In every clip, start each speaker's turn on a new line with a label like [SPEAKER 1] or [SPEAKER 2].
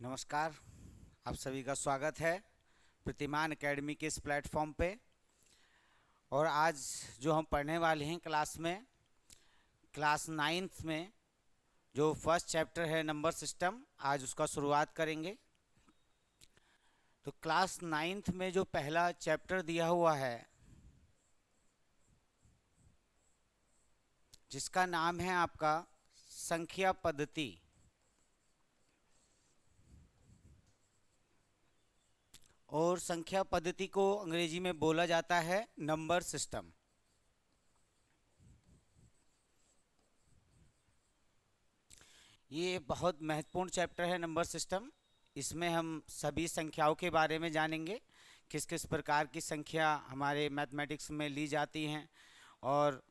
[SPEAKER 1] नमस्कार। आप सभी का स्वागत है प्रतिमान एकेडमी के इस प्लेटफॉर्म पे। और आज जो हम पढ़ने वाले हैं क्लास नाइन्थ में जो फर्स्ट चैप्टर है नंबर सिस्टम, आज उसका शुरुआत करेंगे। तो क्लास नाइन्थ में जो पहला चैप्टर दिया हुआ है जिसका नाम है आपका संख्या पद्धति, और संख्या पद्धति को अंग्रेजी में बोला जाता है नंबर सिस्टम। ये बहुत महत्वपूर्ण चैप्टर है नंबर सिस्टम। इसमें हम सभी संख्याओं के बारे में जानेंगे, किस किस प्रकार की संख्या हमारे मैथमेटिक्स में ली जाती हैं और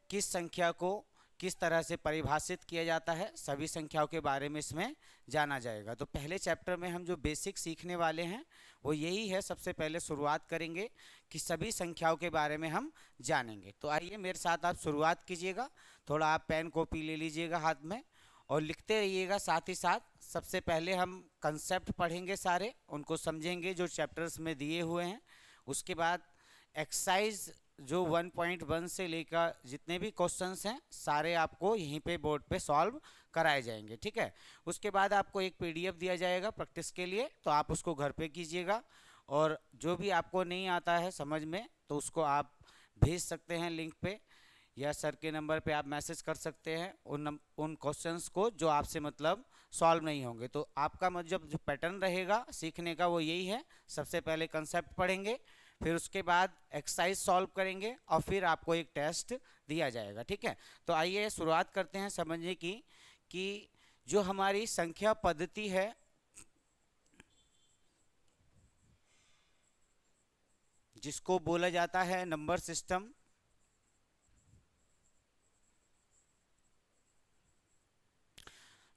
[SPEAKER 1] किस संख्या को किस तरह से परिभाषित किया जाता है, सभी संख्याओं के बारे में इसमें जाना जाएगा। तो पहले चैप्टर में हम जो बेसिक सीखने वाले हैं वो यही है। सबसे पहले शुरुआत करेंगे कि सभी संख्याओं के बारे में हम जानेंगे। तो आइए मेरे साथ आप शुरुआत कीजिएगा। थोड़ा आप पेन कॉपी ले लीजिएगा हाथ में और लिखते रहिएगा साथ ही साथ। सबसे पहले हम कंसेप्ट पढ़ेंगे, सारे उनको समझेंगे जो चैप्टर्स में दिए हुए हैं। उसके बाद एक्सरसाइज जो 1.1 से लेकर जितने भी क्वेश्चंस हैं सारे आपको यहीं पे बोर्ड पे सॉल्व कराए जाएंगे, ठीक है। उसके बाद आपको एक पीडीएफ दिया जाएगा प्रैक्टिस के लिए, तो आप उसको घर पे कीजिएगा। और जो भी आपको नहीं आता है समझ में तो उसको आप भेज सकते हैं लिंक पे, या सर के नंबर पे आप मैसेज कर सकते हैं उन क्वेश्चंस को जो आपसे मतलब सॉल्व नहीं होंगे। तो आपका मतलब जो पैटर्न रहेगा सीखने का वो यही है। सबसे पहले कंसेप्ट पढ़ेंगे, फिर उसके बाद एक्सरसाइज सॉल्व करेंगे और फिर आपको एक टेस्ट दिया जाएगा, ठीक है। तो आइए शुरुआत करते हैं समझने की कि जो हमारी संख्या पद्धति है जिसको बोला जाता है नंबर सिस्टम,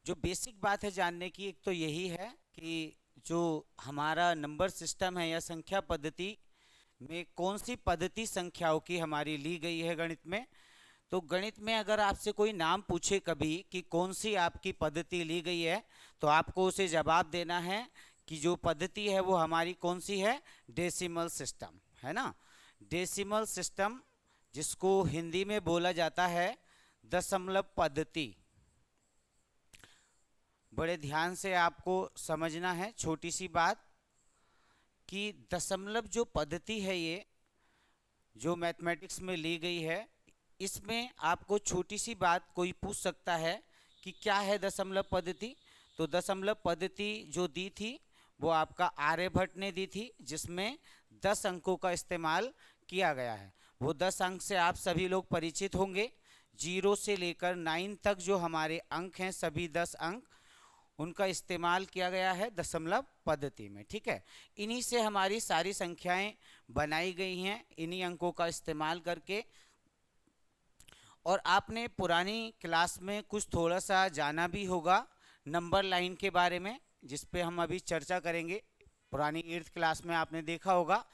[SPEAKER 1] जो बेसिक बात है जानने की एक तो यही है कि जो हमारा नंबर सिस्टम है या संख्या पद्धति में कौन सी पद्धति संख्याओं की हमारी ली गई है गणित में। तो गणित में अगर आपसे कोई नाम पूछे कभी कि कौन सी आपकी पद्धति ली गई है, तो आपको उसे जवाब देना है कि जो पद्धति है वो हमारी कौन सी है, डेसिमल सिस्टम है ना। डेसिमल सिस्टम जिसको हिंदी में बोला जाता है दशमलव पद्धति। बड़े ध्यान से आपको समझना है छोटी सी बात कि दशमलव जो पद्धति है ये जो मैथमेटिक्स में ली गई है, इसमें आपको छोटी सी बात कोई पूछ सकता है कि क्या है दशमलव पद्धति। तो दशमलव पद्धति जो दी थी वो आपका आर्यभट्ट ने दी थी, जिसमें 10 अंकों का इस्तेमाल किया गया है। वो 10 अंक से आप सभी लोग परिचित होंगे। 0 से लेकर 9 तक जो हमारे अंक हैं सभी 10 अंक, उनका इस्तेमाल किया गया है दशमलव पद्धति में, ठीक है। इन्हीं से हमारी सारी संख्याएं बनाई गई हैं, इन्हीं अंकों का इस्तेमाल करके। और आपने पुरानी क्लास में कुछ थोड़ा सा जाना भी होगा नंबर लाइन के बारे में, जिस पे हम अभी चर्चा करेंगे। पुरानी 8th क्लास में आपने देखा होगा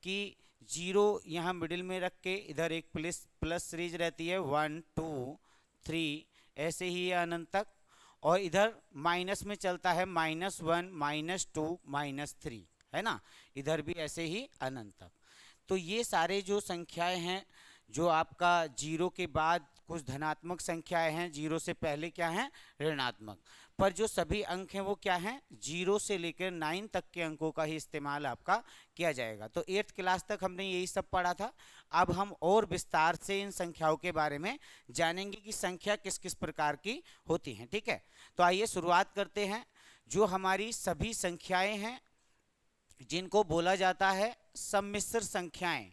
[SPEAKER 1] कि 0 यहाँ मिडिल में रख के इधर एक प्लस सीरीज रहती है 1 2 3, ऐसे ही है अनंत तक। और इधर माइनस में चलता है -1 -2 -3, है ना। इधर भी ऐसे ही अनंत तक। तो ये सारे जो संख्याएं हैं, जो आपका 0 के बाद कुछ धनात्मक संख्याएं हैं, 0 से पहले क्या हैं, ऋणात्मक। पर जो सभी अंक हैं वो क्या हैं, 0 से लेकर 9 तक के अंकों का ही इस्तेमाल आपका किया जाएगा। तो 8th क्लास तक हमने यही सब पढ़ा था। अब हम और विस्तार से इन संख्याओं के बारे में जानेंगे कि संख्या किस किस प्रकार की होती हैं, ठीक है। तो आइए शुरुआत करते हैं। जो हमारी सभी संख्याएं हैं जिनको बोला जाता है सम्मिश्र संख्याएं,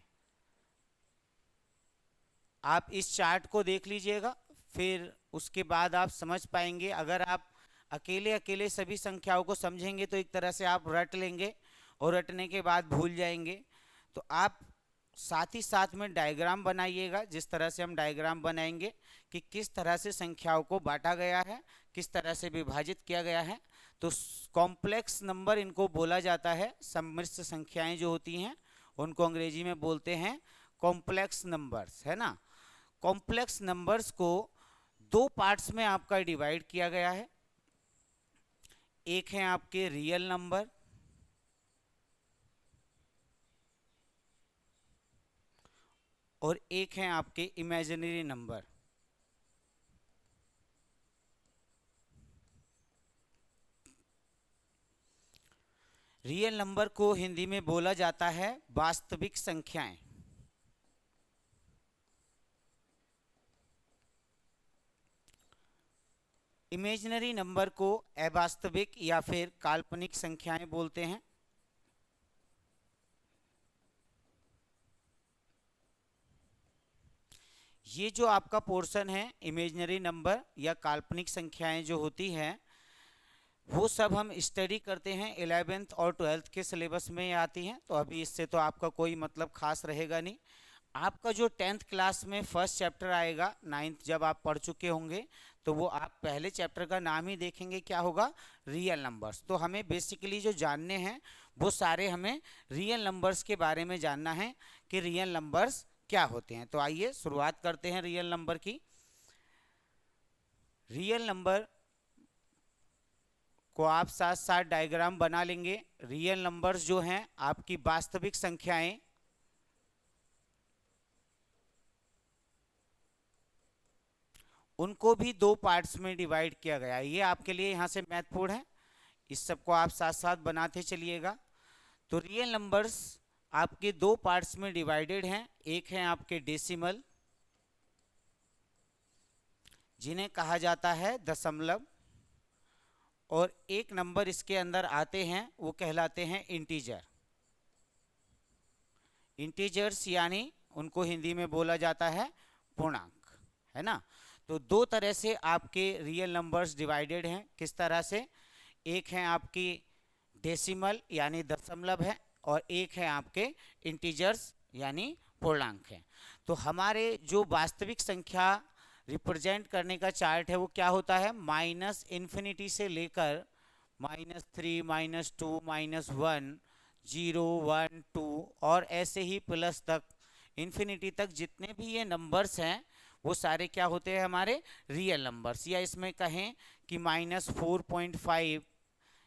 [SPEAKER 1] आप इस चार्ट को देख लीजिएगा, फिर उसके बाद आप समझ पाएंगे। अगर आप अकेले अकेले सभी संख्याओं को समझेंगे तो एक तरह से आप रट लेंगे और रटने के बाद भूल जाएंगे। तो आप साथ ही साथ में डायग्राम बनाइएगा, जिस तरह से हम डायग्राम बनाएंगे कि किस तरह से संख्याओं को बांटा गया है, किस तरह से विभाजित किया गया है। तो कॉम्प्लेक्स नंबर इनको बोला जाता है। सम्मिश्र संख्याएं जो होती हैं उनको अंग्रेजी में बोलते हैं कॉम्प्लेक्स नंबर्स, है ना। कॉम्प्लेक्स नंबर्स को 2 पार्ट्स में आपका डिवाइड किया गया है। एक हैं आपके रियल नंबर, और एक हैं आपके इमेजिनरी नंबर। रियल नंबर को हिंदी में बोला जाता है वास्तविक संख्याएं। इमेजिनरी नंबर को अवास्तविक या फिर काल्पनिक संख्याएं बोलते हैं। ये जो आपका पोर्शन है इमेजिनरी नंबर या काल्पनिक संख्याएं जो होती हैं, वो सब हम स्टडी करते हैं 11th और 12th के सिलेबस में आती हैं, तो अभी इससे तो आपका कोई मतलब खास रहेगा नहीं। आपका जो 10th क्लास में फर्स्ट चैप्टर आएगा, 9th जब आप पढ़ चुके होंगे, तो वो आप पहले चैप्टर का नाम ही देखेंगे, क्या होगा, रियल नंबर्स। तो हमें बेसिकली जो जानने हैं वो सारे हमें रियल नंबर्स के बारे में जानना है कि रियल नंबर्स क्या होते हैं। तो आइए शुरुआत करते हैं रियल नंबर की। रियल नंबर को आप साथ साथ डायग्राम बना लेंगे। रियल नंबर्स जो हैं आपकी वास्तविक संख्याएं, उनको भी दो पार्ट्स में डिवाइड किया गया है। ये आपके लिए यहाँ से महत्वपूर्ण है, इस सबको आप साथ साथ बनाते चलिएगा। तो रियल नंबर्स आपके दो पार्ट्स में डिवाइडेड हैं। एक है आपके डेसिमल, जिन्हें कहा जाता है दशमलव, और एक नंबर इसके अंदर आते हैं वो कहलाते हैं इंटीजर। इंटीजर्स यानी उनको हिंदी में बोला जाता है पूर्णांक, है ना। तो दो तरह से आपके रियल नंबर्स डिवाइडेड हैं। किस तरह से? एक है आपकी डेसिमल यानी दशमलव है, और एक है आपके इंटीजर्स यानी पूर्णांक है। तो हमारे जो वास्तविक संख्या रिप्रेजेंट करने का चार्ट है वो क्या होता है, माइनस इन्फिनिटी से लेकर -3, -2, -1, 0, 1, 2 और ऐसे ही प्लस तक, इन्फिनिटी तक जितने भी ये नंबर्स हैं वो सारे क्या होते हैं, हमारे रियल नंबर्स। या इसमें कहें कि -4.5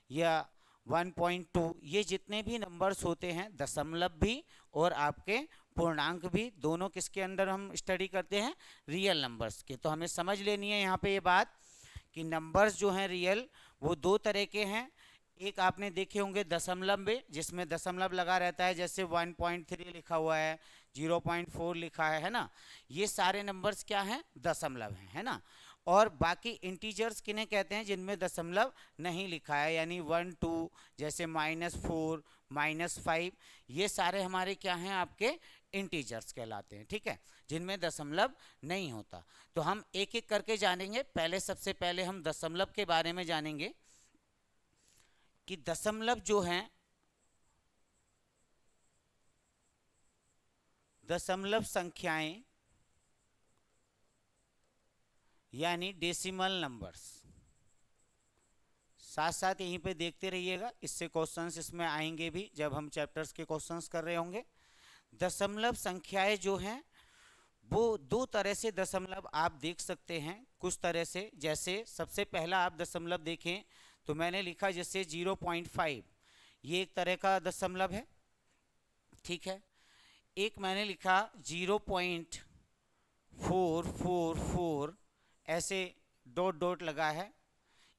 [SPEAKER 1] या 1.2, ये जितने भी नंबर्स होते हैं, दशमलव भी और आपके पूर्णांक भी, दोनों किसके अंदर हम स्टडी करते हैं, रियल नंबर्स के। तो हमें समझ लेनी है यहाँ पे ये बात कि नंबर्स जो हैं रियल वो दो तरह के हैं। एक आपने देखे होंगे दशमलव में, जिसमें दशमलव लगा रहता है, जैसे 1.3 लिखा हुआ है, 0.4 लिखा है ना। ये सारे नंबर्स क्या हैं, दशमलव हैं, है ना। और बाकी इंटीजर्स किन्हें कहते हैं, जिनमें दशमलव नहीं लिखा है, यानी 1, 2, जैसे -4, -5, ये सारे हमारे क्या हैं, आपके इंटीजर्स कहलाते हैं, ठीक है, जिनमें दशमलव नहीं होता। तो हम एक एक करके जानेंगे। पहले सबसे पहले हम दशमलव के बारे में जानेंगे कि दशमलव जो हैं, दशमलव संख्याएं यानी डेसिमल नंबर्स। साथ साथ यहीं पे देखते रहिएगा, इससे क्वेश्चंस इसमें आएंगे भी जब हम चैप्टर्स के क्वेश्चंस कर रहे होंगे। दशमलव संख्याएं जो हैं वो दो तरह से दशमलव आप देख सकते हैं, कुछ तरह से। जैसे सबसे पहला आप दशमलव देखें तो मैंने लिखा जैसे 0.5, ये एक तरह का दशमलव है, ठीक है। एक मैंने लिखा 0.444, ऐसे डॉट डॉट लगा है,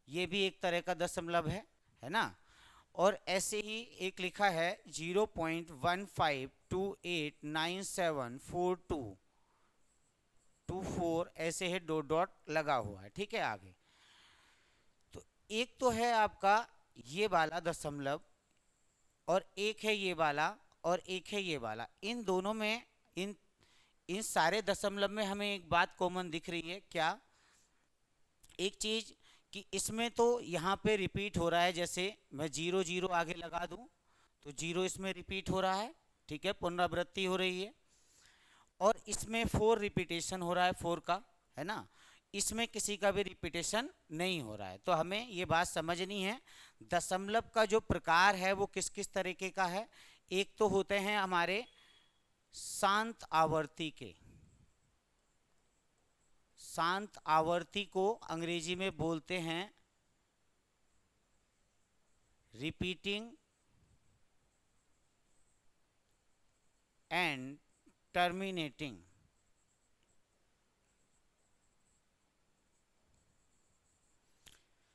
[SPEAKER 1] ये भी एक तरह का दशमलव है ना। और ऐसे ही एक लिखा है 0.1528974224, ऐसे है डॉट डॉट लगा हुआ है, ठीक है। आगे तो एक तो है आपका ये वाला दशमलव, और एक है ये वाला, और एक है ये वाला। इन दोनों में, इन सारे दशमलव में हमें एक बात कॉमन दिख रही है, क्या? एक चीज कि इसमें तो यहाँ पे रिपीट हो रहा है, जैसे मैं 0 0 आगे लगा दूं तो 0 इसमें रिपीट हो रहा है, ठीक है, पुनरावृत्ति हो रही है। और इसमें 4 रिपीटेशन हो रहा है, 4 का, है ना। इसमें किसी का भी रिपीटेशन नहीं हो रहा है। तो हमें ये बात समझनी है, दशमलव का जो प्रकार है वो किस किस तरीके का है। एक तो होते हैं हमारे शांत आवर्ती के। शांत आवर्ती को अंग्रेजी में बोलते हैं रिपीटिंग एंड टर्मिनेटिंग।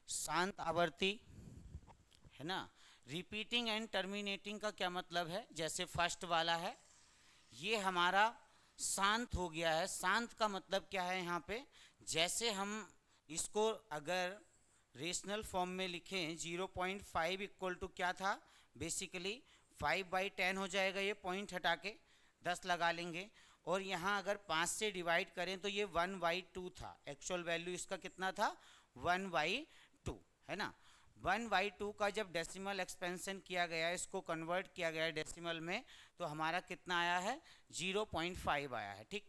[SPEAKER 1] शांत आवर्ती है ना। रिपीटिंग एंड टर्मिनेटिंग का क्या मतलब है? जैसे फर्स्ट वाला है, ये हमारा शांत हो गया है। शांत का मतलब क्या है यहाँ पे? जैसे हम इसको अगर रेशनल फॉर्म में लिखें, 0.5 इक्वल टू क्या था? बेसिकली 5/10 हो जाएगा, ये पॉइंट हटा के 10 लगा लेंगे। और यहाँ अगर 5 से डिवाइड करें तो ये 1/2 था। एक्चुअल वैल्यू इसका कितना था? 1/2 है ना। 1/2 का जब डेसिमल एक्सपेंशन किया गया, इसको कन्वर्ट किया गया डेसिमल में, तो हमारा कितना आया है? 0.5 आया है। ठीक,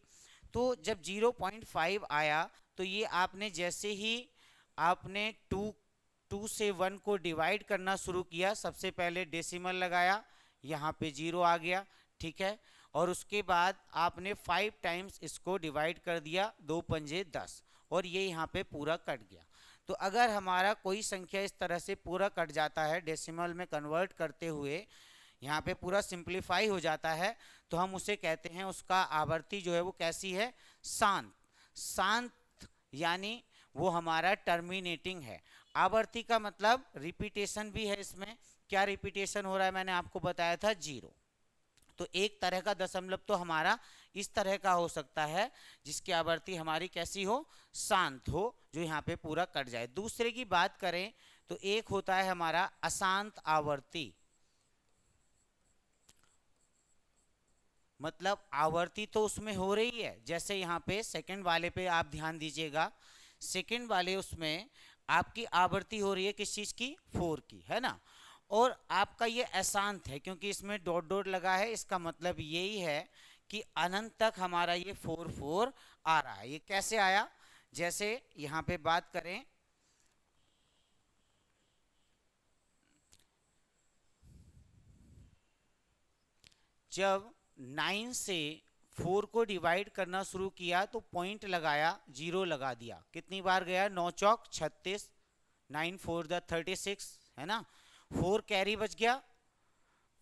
[SPEAKER 1] तो जब 0.5 आया तो ये आपने जैसे ही आपने 2 से 1 को डिवाइड करना शुरू किया, सबसे पहले डेसिमल लगाया, यहाँ पे 0 आ गया। ठीक है, और उसके बाद आपने 5 टाइम्स इसको डिवाइड कर दिया, 2 पंजे 10, और ये यहाँ पे पूरा कट गया। तो अगर हमारा कोई संख्या इस तरह से पूरा कट जाता है डेसिमल में कन्वर्ट करते हुए, यहाँ पे पूरा सिंप्लीफाई हो जाता है, तो हम उसे कहते हैं, उसका आवर्ती जो है वो कैसी है? शांत। शांत यानी वो हमारा टर्मिनेटिंग है। आवर्ती का मतलब रिपीटेशन भी है इसमें। क्या रिपीटेशन हो रहा है? मैंने आपको बताया था 0। तो एक तरह का दशमलव तो हमारा इस तरह का हो सकता है जिसकी आवर्ती हमारी कैसी हो? शांत हो, जो यहाँ पे पूरा कट जाए। दूसरे की बात करें तो एक होता है हमारा अशांत आवर्ती। मतलब आवर्ती तो उसमें हो रही है, जैसे यहाँ पे सेकंड वाले पे आप ध्यान दीजिएगा। सेकंड वाले उसमें आपकी आवर्ती हो रही है किस चीज की? 4 की, है ना। और आपका ये अशांत है क्योंकि इसमें डॉट डॉट लगा है। इसका मतलब यही है कि अनंत तक हमारा ये 4 आ रहा है। ये कैसे आया? जैसे यहाँ पे बात करें, जब 9 से 4 को डिवाइड करना शुरू किया तो पॉइंट लगाया, 0 लगा दिया। कितनी बार गया? 9 चौक 36, 9 4 36, है ना। 4 कैरी बच गया,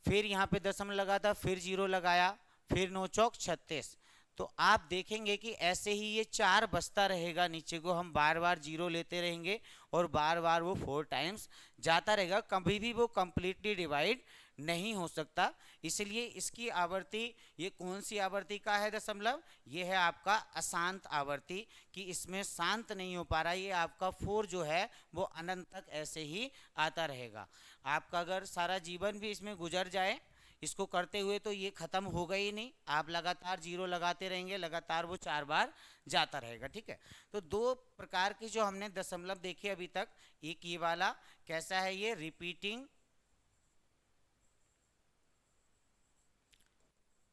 [SPEAKER 1] फिर यहाँ पे दशम लगा था, फिर 0 लगाया, फिर 9 चौक 36। तो आप देखेंगे कि ऐसे ही ये 4 बचता रहेगा नीचे को, हम बार बार 0 लेते रहेंगे और बार बार वो 4 टाइम्स जाता रहेगा। कभी भी वो कंप्लीटली डिवाइड नहीं हो सकता। इसलिए इसकी आवर्ती, ये कौन सी आवर्ती का है दशमलव? ये है आपका अशांत आवर्ती, कि इसमें शांत नहीं हो पा रहा। ये आपका 4 जो है वो अनंत तक ऐसे ही आता रहेगा। आपका अगर सारा जीवन भी इसमें गुजर जाए इसको करते हुए तो ये खत्म होगा ही नहीं। आप लगातार 0 लगाते रहेंगे, लगातार वो 4 बार जाता रहेगा। ठीक है, तो 2 प्रकार के जो हमने दशमलव देखे अभी तक, एक ये वाला कैसा है? ये रिपीटिंग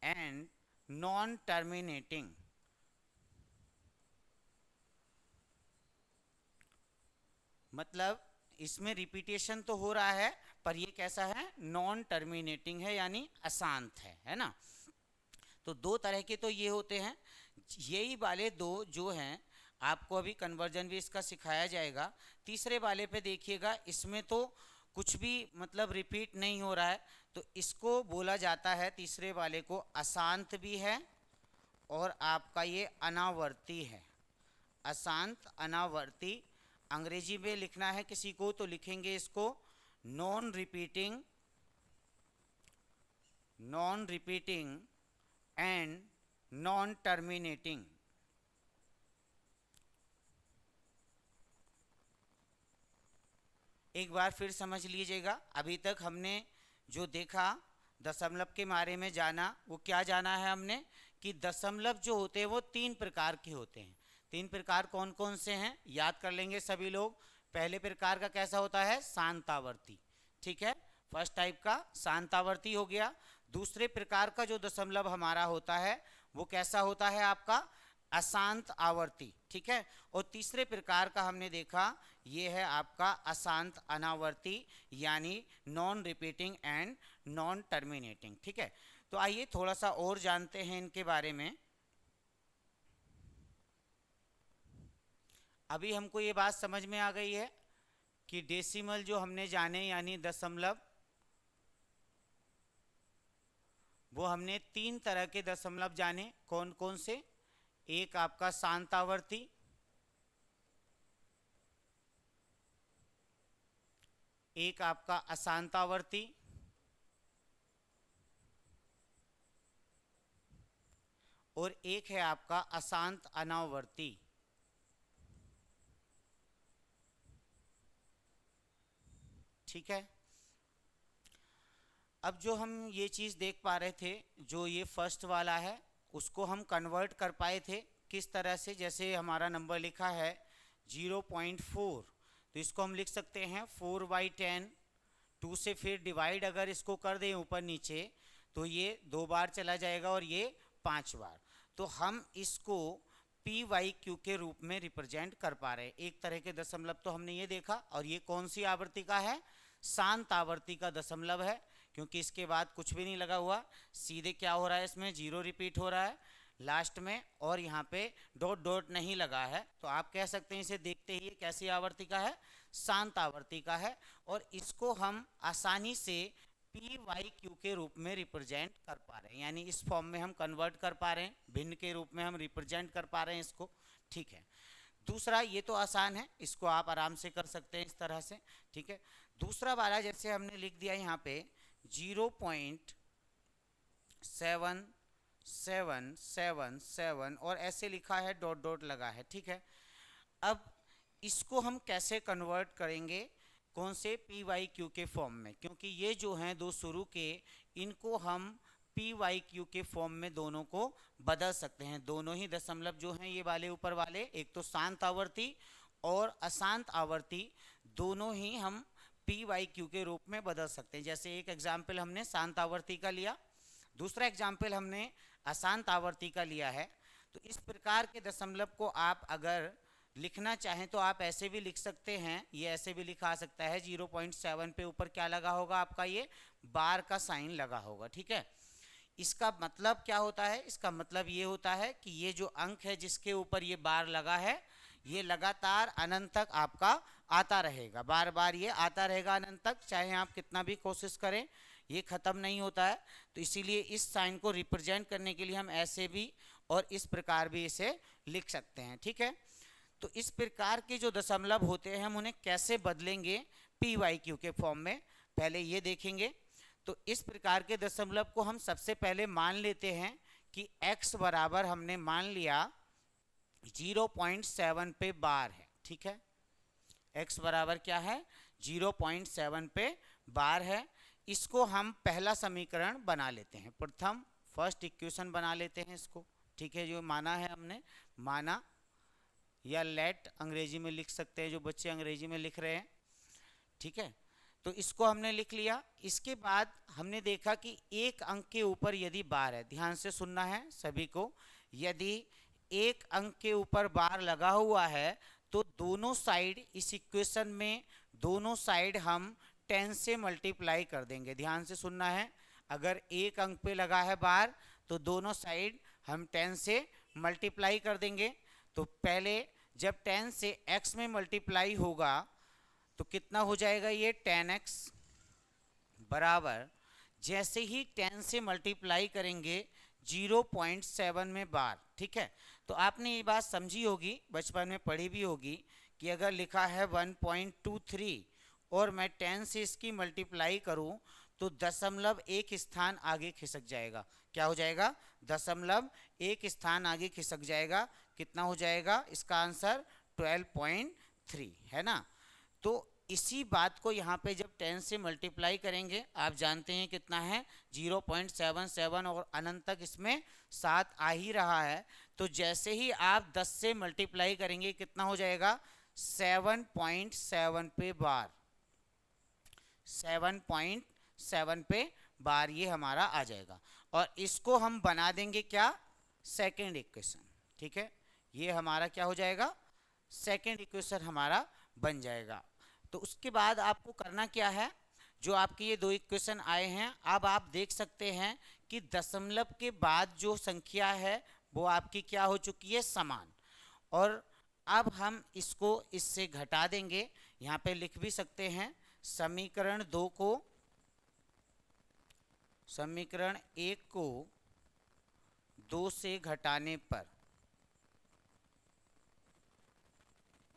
[SPEAKER 1] एंड नॉन टर्मिनेटिंग। मतलब इसमें रिपीटेशन तो हो रहा है पर ये कैसा है? नॉन टर्मिनेटिंग है, यानी अशांत है ना। तो 2 तरह के तो ये होते हैं। यही वाले 2 जो हैं, आपको अभी कन्वर्जन भी इसका सिखाया जाएगा। तीसरे वाले पे देखिएगा, इसमें तो कुछ भी मतलब रिपीट नहीं हो रहा है, तो इसको बोला जाता है, तीसरे वाले को, अशांत भी है और आपका ये अनावर्ती है। अशांत, अनावर्ती। अंग्रेजी में लिखना है किसी को तो लिखेंगे इसको non repeating, non repeating and non terminating. एक बार फिर समझ लीजिएगा, अभी तक हमने जो देखा, दशमलव के बारे में जाना, वो क्या जाना है हमने? कि दशमलव जो होते हैं वो 3 प्रकार के होते हैं। 3 प्रकार कौन कौन से हैं? याद कर लेंगे सभी लोग। पहले प्रकार का कैसा होता है? शांतावर्ती। ठीक है, फर्स्ट टाइप का शांतावर्ती हो गया। दूसरे प्रकार का जो दशमलव हमारा होता है वो कैसा होता है? आपका अशांत आवर्ती। ठीक है, और तीसरे प्रकार का हमने देखा, ये है आपका अशांत अनावर्ती, यानी non repeating and non terminating. ठीक है, तो आइए थोड़ा सा और जानते हैं इनके बारे में। अभी हमको ये बात समझ में आ गई है कि डेसिमल जो हमने जाने यानी दशमलव, वो हमने 3 तरह के दशमलव जाने। कौन कौन से? एक आपका शांत आवर्ती, एक आपका अशांत आवर्ती, और एक है आपका अशांत अनावर्ती। ठीक है। अब जो हम ये चीज़ देख पा रहे थे, जो ये फर्स्ट वाला है, उसको हम कन्वर्ट कर पाए थे किस तरह से? जैसे हमारा नंबर लिखा है 0.4, तो इसको हम लिख सकते हैं 4/10। 2 से फिर डिवाइड अगर इसको कर दें ऊपर नीचे, तो ये 2 बार चला जाएगा और ये 5 बार। तो हम इसको PYQ के रूप में रिप्रेजेंट कर पा रहे हैं। एक तरह के दशमलव तो हमने ये देखा, और ये कौन सी आवृत्ति का है? शांत आवृत्ति का दशमलव है, क्योंकि इसके बाद कुछ भी नहीं लगा हुआ, सीधे क्या हो रहा है, इसमें 0 रिपीट हो रहा है लास्ट में, और यहाँ पे डॉट डॉट नहीं लगा है। तो आप कह सकते हैं इसे देखते ही कैसी आवर्ती का है? शांत आवर्ती का है। और इसको हम आसानी से PYQ के रूप में रिप्रेजेंट कर पा रहे हैं, यानी इस फॉर्म में हम कन्वर्ट कर पा रहे हैं, भिन्न के रूप में हम रिप्रेजेंट कर पा रहे हैं इसको। ठीक है। दूसरा, ये तो आसान है, इसको आप आराम से कर सकते हैं इस तरह से। ठीक है। दूसरा वाला जैसे हमने लिख दिया यहाँ पे 0.7777 और ऐसे लिखा है, डॉट डॉट लगा है। ठीक है। अब इसको हम कैसे कन्वर्ट करेंगे? कौन से? PYQ के फॉर्म में, क्योंकि ये जो हैं दो शुरू के, इनको हम PYQ के फॉर्म में दोनों को बदल सकते हैं। दोनों ही दशमलव जो हैं ये वाले ऊपर वाले, एक तो शांत आवर्ती और अशांत आवर्ती, दोनों ही हम PYQ के रूप में बदल सकते हैं। जैसे एक एग्जाम्पल हमने शांत आवर्ती का लिया, दूसरा एग्जाम्पल हमने अशांत आवर्ती का लिया है। तो इस प्रकार के दशमलव को आप अगर लिखना चाहें तो आप ऐसे भी लिख सकते हैं, ये ऐसे भी लिखा सकता है 0.7 पे ऊपर क्या लगा होगा आपका? ये बार का साइन लगा होगा। ठीक है। इसका मतलब क्या होता है? इसका मतलब ये होता है कि ये जो अंक है जिसके ऊपर ये बार लगा है, ये लगातार अनंत तक आपका आता रहेगा, बार बार ये आता रहेगा अनंत तक, चाहे आप कितना भी कोशिश करें, ये खत्म नहीं होता है। तो इसीलिए इस साइन को रिप्रेजेंट करने के लिए हम ऐसे भी और इस प्रकार भी इसे लिख सकते हैं। ठीक है। तो इस प्रकार के जो दशमलव होते हैं हम उन्हें कैसे बदलेंगे PYQ के फॉर्म में, पहले ये देखेंगे। तो इस प्रकार के दशमलव को हम सबसे पहले मान लेते हैं कि x बराबर हमने मान लिया 0.7 पे बार है। ठीक है। x बराबर क्या है? 0.7 पे बार है। इसको हम पहला समीकरण बना लेते हैं, प्रथम फर्स्ट इक्वेशन बना लेते हैं इसको। ठीक है। जो माना है हमने, माना या लेट अंग्रेजी में लिख सकते हैं, जो बच्चे अंग्रेजी में लिख रहे हैं। ठीक है। तो इसको हमने लिख लिया। इसके बाद हमने देखा कि एक अंक के ऊपर यदि बार है, ध्यान से सुनना है सभी को, यदि एक अंक के ऊपर बार लगा हुआ है तो दोनों साइड इस इक्वेशन में, दोनों साइड हम 10 से मल्टीप्लाई कर देंगे। ध्यान से सुनना है, अगर एक अंक पे लगा है बार तो दोनों साइड हम 10 से मल्टीप्लाई कर देंगे। तो पहले जब 10 से x में मल्टीप्लाई होगा तो कितना हो जाएगा? ये 10x बराबर, जैसे ही 10 से मल्टीप्लाई करेंगे 0.7 में बार। ठीक है। तो आपने ये बात समझी होगी, बचपन में पढ़ी भी होगी, कि अगर लिखा है 1.23 और मैं 10 से इसकी मल्टीप्लाई करूं तो दशमलव एक स्थान आगे खिसक जाएगा। क्या हो जाएगा? दशमलव एक स्थान आगे खिसक जाएगा। कितना हो जाएगा? इसका आंसर 12.3 है ना। तो इसी बात को यहाँ पे जब 10 से मल्टीप्लाई करेंगे, आप जानते हैं कितना है? 0.77 और अनंत तक इसमें 7 आ ही रहा है। तो जैसे ही आप 10 से मल्टीप्लाई करेंगे कितना हो जाएगा? 7.7 पे बार, 7.7 पे बार ये हमारा आ जाएगा। और इसको हम बना देंगे क्या? Second equation. ठीक है। ये हमारा क्या हो जाएगा? सेकेंड इक्वेशन हमारा बन जाएगा। तो उसके बाद आपको करना क्या है? जो आपके ये दो इक्वेशन आए हैं, अब आप देख सकते हैं कि दशमलव के बाद जो संख्या है वो आपकी क्या हो चुकी है? समान। और अब हम इसको इससे घटा देंगे, यहाँ पे लिख भी सकते हैं समीकरण 2 को, समीकरण 1 को 2 से घटाने पर,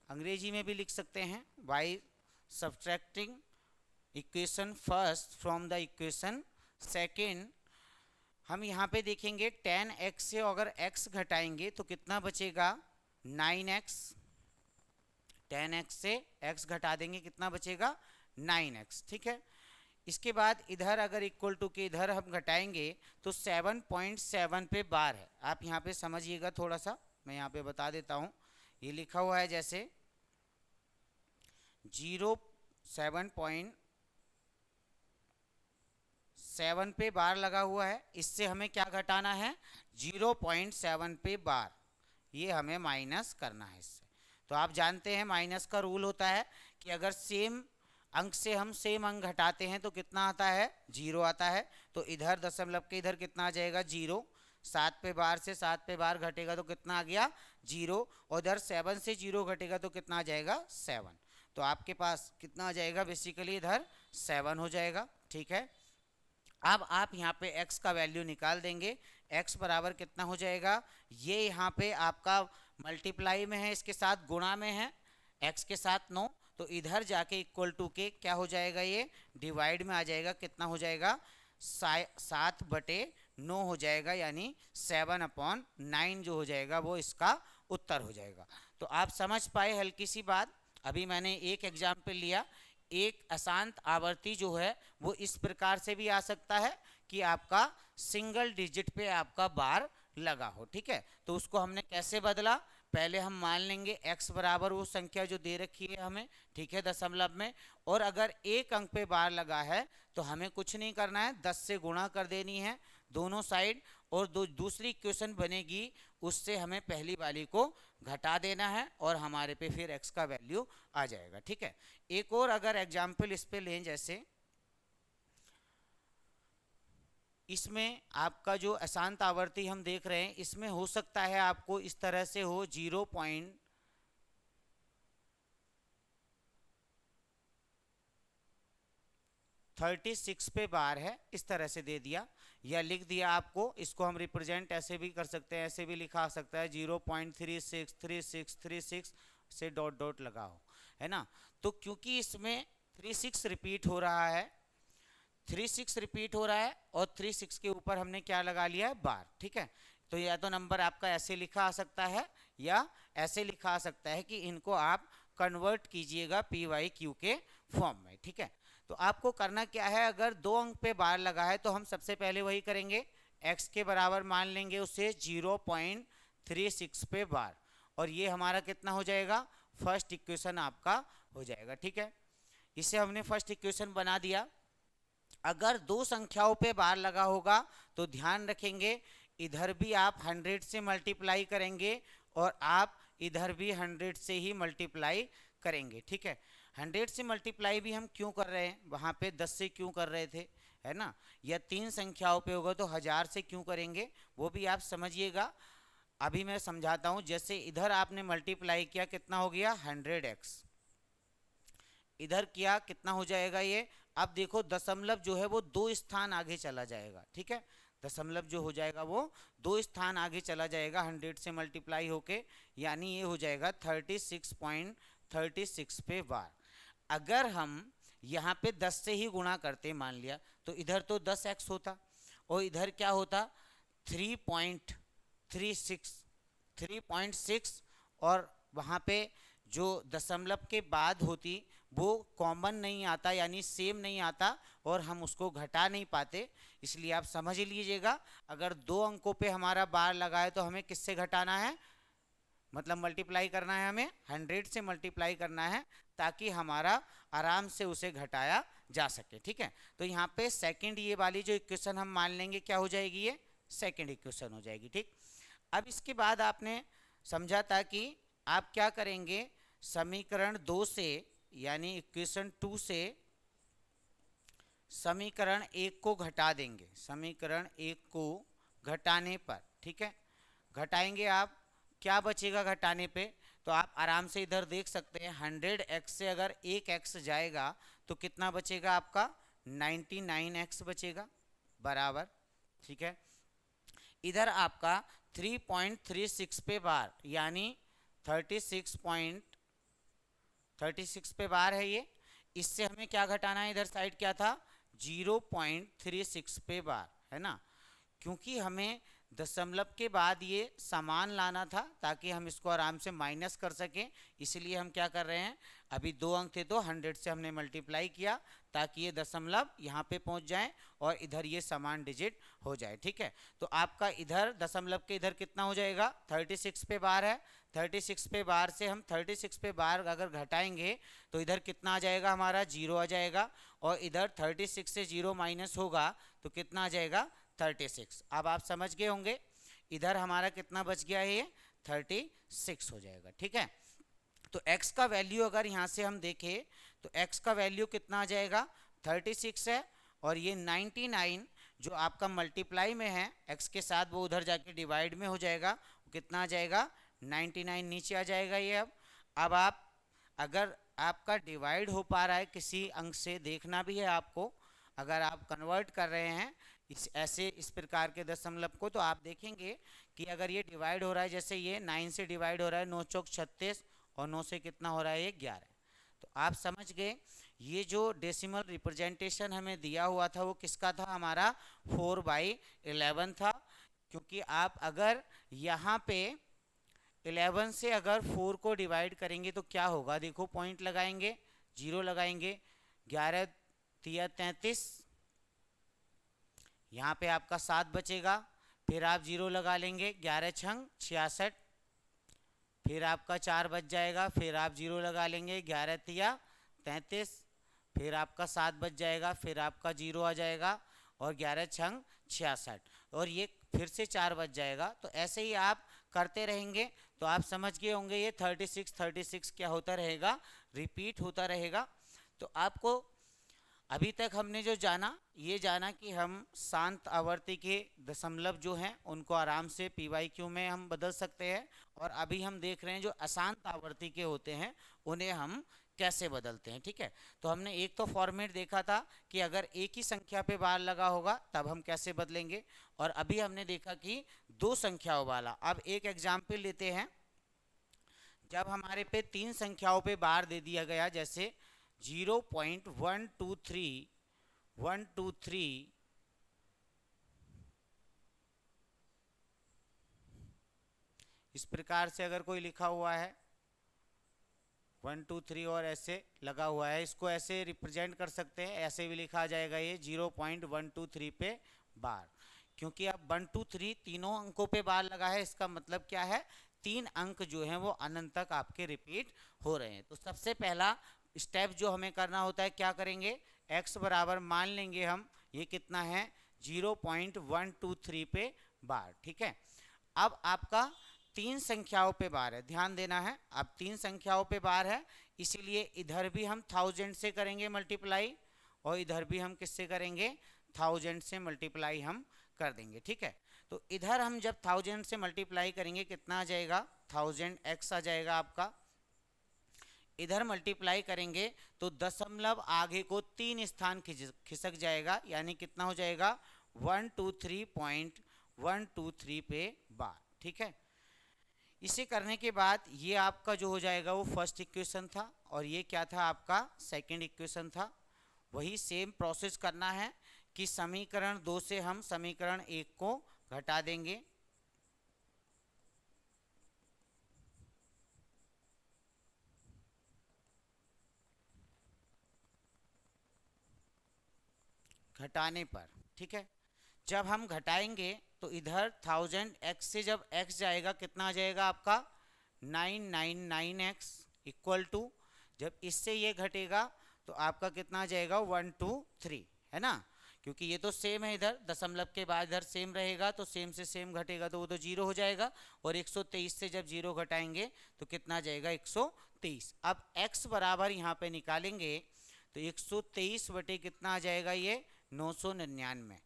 [SPEAKER 1] अंग्रेजी में भी लिख सकते हैं by subtracting equation first from the equation second. हम यहाँ पे देखेंगे 10x से अगर x घटाएंगे तो कितना बचेगा 9x, 10x से x घटा देंगे कितना बचेगा 9x, ठीक है। इसके बाद इधर अगर इक्वल टू के इधर हम घटाएंगे तो 7.7 पे बार है। आप यहाँ पे समझिएगा थोड़ा सा, मैं यहाँ पे बता देता हूँ। ये लिखा हुआ है जैसे 7 पे बार लगा हुआ है, इससे हमें क्या घटाना है 0.7 पे बार, ये हमें माइनस करना है इससे। तो आप जानते हैं माइनस का रूल होता है कि अगर सेम अंक से हम सेम अंक घटाते हैं तो कितना आता है 0 आता है। तो इधर दशमलव के इधर कितना आ जाएगा 0, 7 पे बार से 7 पे बार घटेगा तो कितना आ गया 0, और इधर 7 से 0 घटेगा तो कितना आ जाएगा 7। तो आपके पास कितना आ जाएगा बेसिकली इधर 7 हो जाएगा, ठीक है। अब आप यहाँ पे x का वैल्यू निकाल देंगे, x बराबर कितना हो जाएगा, ये यहाँ पे आपका मल्टीप्लाई में है, इसके साथ गुणा में है, x के साथ 9, तो इधर जाके इक्वल टू के क्या हो जाएगा ये डिवाइड में आ जाएगा, कितना हो जाएगा 7/9 हो जाएगा, यानी 7/9 जो हो जाएगा वो इसका उत्तर हो जाएगा। तो आप समझ पाए हल्की सी बात। अभी मैंने एक एग्जाम्पल लिया, एक अशांत आवर्ती जो है वो इस प्रकार से भी आ सकता है कि आपका सिंगल डिजिट पे आपका बार लगा हो, ठीक है। तो उसको हमने कैसे बदला, पहले हम मान लेंगे x बराबर वो संख्या जो दे रखी है हमें, ठीक है, दशमलव में, और अगर एक अंक पे बार लगा है तो हमें कुछ नहीं करना है, 10 से गुणा कर देनी है दोनों साइड, और दूसरी इक्वेशन बनेगी उससे हमें पहली वाली को घटा देना है और हमारे पे फिर x का वैल्यू आ जाएगा, ठीक है। एक और अगर एग्जाम्पल इस पे लें, जैसे इसमें आपका जो अशांत आवर्ती हम देख रहे हैं इसमें हो सकता है आपको इस तरह से हो 0.36 पे बार है, इस तरह से दे दिया या लिख दिया आपको, इसको हम रिप्रेजेंट ऐसे भी कर सकते हैं, ऐसे भी लिखा सकता है 0.363636 से डॉट डॉट लगा हो, है ना। तो क्योंकि इसमें 36 रिपीट हो रहा है, 36 रिपीट हो रहा है और 36 के ऊपर हमने क्या लगा लिया है बार, ठीक है। तो या तो नंबर आपका ऐसे लिखा आ सकता है या ऐसे लिखा आ सकता है कि इनको आप कन्वर्ट कीजिएगा PYQ के फॉर्म में, ठीक है। तो आपको करना क्या है, अगर 2 अंक पे बार लगा है तो हम सबसे पहले वही करेंगे, x के बराबर मान लेंगे उसे 0.36 पे बार, और ये हमारा कितना हो जाएगा फर्स्ट इक्वेशन आपका हो जाएगा, ठीक है। इसे हमने फर्स्ट इक्वेशन बना दिया। अगर 2 संख्याओं पे बार लगा होगा तो ध्यान रखेंगे इधर भी आप 100 से मल्टीप्लाई करेंगे और आप इधर भी 100 से ही मल्टीप्लाई करेंगे, ठीक है। 100 से मल्टीप्लाई भी हम क्यों कर रहे हैं, वहाँ पे 10 से क्यों कर रहे थे, है ना, या 3 संख्याओं पे होगा तो 1000 से क्यों करेंगे, वो भी आप समझिएगा। अभी मैं समझाता हूँ। जैसे इधर आपने मल्टीप्लाई किया कितना हो गया 100x, इधर किया कितना हो जाएगा ये, अब देखो दशमलव जो है वो 2 स्थान आगे चला जाएगा, ठीक है, दशमलव जो हो जाएगा वो 2 स्थान आगे चला जाएगा 100 से मल्टीप्लाई होके, यानी ये हो जाएगा 36.36 पे बार। अगर हम यहाँ पे 10 से ही गुणा करते मान लिया तो इधर तो 10x होता और इधर क्या होता 3.6, और वहाँ पे जो दशमलव के बाद होती वो कॉमन नहीं आता, यानी सेम नहीं आता, और हम उसको घटा नहीं पाते। इसलिए आप समझ लीजिएगा अगर 2 अंकों पे हमारा बार लगा है तो हमें किससे घटाना है, मतलब मल्टीप्लाई करना है, हमें 100 से मल्टीप्लाई करना है ताकि हमारा आराम से उसे घटाया जा सके, ठीक है। तो यहाँ पे सेकंड ये वाली जो इक्वेशन हम मान लेंगे क्या हो जाएगी, ये सेकंड इक्वेशन हो जाएगी, ठीक। अब इसके बाद आपने समझा था कि आप क्या करेंगे, समीकरण 2 से यानी इक्वेशन 2 से समीकरण 1 को घटा देंगे, समीकरण 1 को घटाने पर, ठीक है, घटाएंगे आप, क्या बचेगा घटाने पे, तो आप आराम से इधर देख सकते हैं 100x से अगर एक x जाएगा तो कितना बचेगा आपका 99x बचेगा बराबर। ठीक है, इधर आपका 3.36 पे बार यानी 36 पे बार है ये। इससे हमें क्या घटाना है, इधर साइड क्या था 0.36 पे बार है ना, क्योंकि हमें दशमलव के बाद ये समान लाना था ताकि हम इसको आराम से माइनस कर सकें, इसलिए हम क्या कर रहे हैं, अभी 2 अंक थे तो 100 से हमने मल्टीप्लाई किया ताकि ये दशमलव यहाँ पे पहुँच जाए और इधर ये समान डिजिट हो जाए। ठीक है, तो आपका इधर दशमलव के इधर कितना हो जाएगा 36 पे बार है, 36 पे बार से हम 36 पे बार अगर घटाएंगे तो इधर कितना आ जाएगा हमारा 0 आ जाएगा, और इधर 36 से 0 माइनस होगा तो कितना आ जाएगा 36। अब आप समझ गए होंगे इधर हमारा कितना बच गया है, ये 36 हो जाएगा। ठीक है, तो x का वैल्यू अगर यहाँ से हम देखें तो x का वैल्यू कितना आ जाएगा 36 है, और ये 99 जो आपका मल्टीप्लाई में है x के साथ वो उधर जाके डिवाइड में हो जाएगा, वो कितना आ जाएगा 99 नीचे आ जाएगा ये। अब आप अगर आपका डिवाइड हो पा रहा है किसी अंक से, देखना भी है आपको, अगर आप कन्वर्ट कर रहे हैं इस प्रकार के दशमलव को, तो आप देखेंगे कि अगर ये डिवाइड हो रहा है, जैसे ये 9 से डिवाइड हो रहा है 9 चौक 36 और 9 से कितना हो रहा है ये 11, तो आप समझ गए ये जो डेसिमल रिप्रेजेंटेशन हमें दिया हुआ था वो किसका था, हमारा 4/11 था। क्योंकि आप अगर यहाँ पे 11 से अगर 4 को डिवाइड करेंगे तो क्या होगा, देखो पॉइंट लगाएंगे 0 लगाएंगे, 11 तिया 33, यहाँ पे आपका 7 बचेगा, फिर आप 0 लगा लेंगे, 11 छंग 66, फिर आपका 4 बच जाएगा, फिर आप 0 लगा लेंगे, 11 तिया 33, फिर आपका 7 बच जाएगा, फिर आपका 0 आ जाएगा और 11 छंग 66, और ये फिर से 4 बच जाएगा। तो ऐसे ही आप करते रहेंगे तो आप समझ गए होंगे ये 36 क्या होता रहेगा, रिपीट होता रहेगा। तो आपको अभी तक हमने जो जाना, ये जाना कि हम शांत आवर्ती के दशमलव जो हैं उनको आराम से PYQ में हम बदल सकते हैं, और अभी हम देख रहे हैं जो अशांत आवर्ती के होते हैं उन्हें हम कैसे बदलते हैं। ठीक है, तो हमने एक तो फॉर्मेट देखा था कि अगर एक ही संख्या पे बार लगा होगा तब हम कैसे बदलेंगे, और अभी हमने देखा कि दो संख्याओं वाला। अब एक एग्जाम्पल लेते हैं, जब हमारे पे 3 संख्याओं पे बार दे दिया गया, जैसे 0.123 इस प्रकार से अगर कोई लिखा हुआ है 1 2 3 और ऐसे लगा हुआ है, इसको ऐसे रिप्रेजेंट कर सकते हैं, ऐसे भी लिखा जाएगा ये 0.123 पे बार। क्योंकि अब 1 2 3 तीनों अंकों पे बार लगा है, इसका मतलब क्या है 3 अंक जो हैं वो अनंत तक आपके रिपीट हो रहे हैं। तो सबसे पहला स्टेप जो हमें करना होता है, क्या करेंगे, x बराबर मान लेंगे हम, ये कितना है 0.123 पे बार। ठीक है, अब आपका 3 संख्याओं पे बार है, ध्यान देना है, अब 3 संख्याओं पे बार है, इसीलिए इधर भी हम 1000 से करेंगे मल्टीप्लाई, और इधर भी हम किससे करेंगे 1000 से मल्टीप्लाई हम कर देंगे। ठीक है, तो इधर हम जब 1000 से मल्टीप्लाई करेंगे कितना आ जाएगा 1000x आ जाएगा आपका, इधर मल्टीप्लाई करेंगे तो दशमलव आगे को 3 स्थान खिसक जाएगा, यानी कितना हो जाएगा 123.123 पे बार। ठीक है, इसे करने के बाद ये आपका जो हो जाएगा वो फर्स्ट इक्वेशन था, और ये क्या था आपका सेकंड इक्वेशन था। वही सेम प्रोसेस करना है कि समीकरण 2 से हम समीकरण 1 को घटा देंगे, घटाने पर। ठीक है, जब हम घटाएंगे तो इधर 1000x से जब x जाएगा कितना आ जाएगा आपका 999x इक्वल टू, जब इससे ये घटेगा तो आपका कितना आ जाएगा 123, है ना, क्योंकि ये तो सेम है, इधर दशमलव के बाद इधर सेम रहेगा तो सेम से सेम घटेगा तो वो तो 0 हो जाएगा, और 123 से जब 0 घटाएंगे तो कितना आ जाएगा 123। अब x बराबर यहाँ पे निकालेंगे तो 123 बटे कितना आ जाएगा ये 999।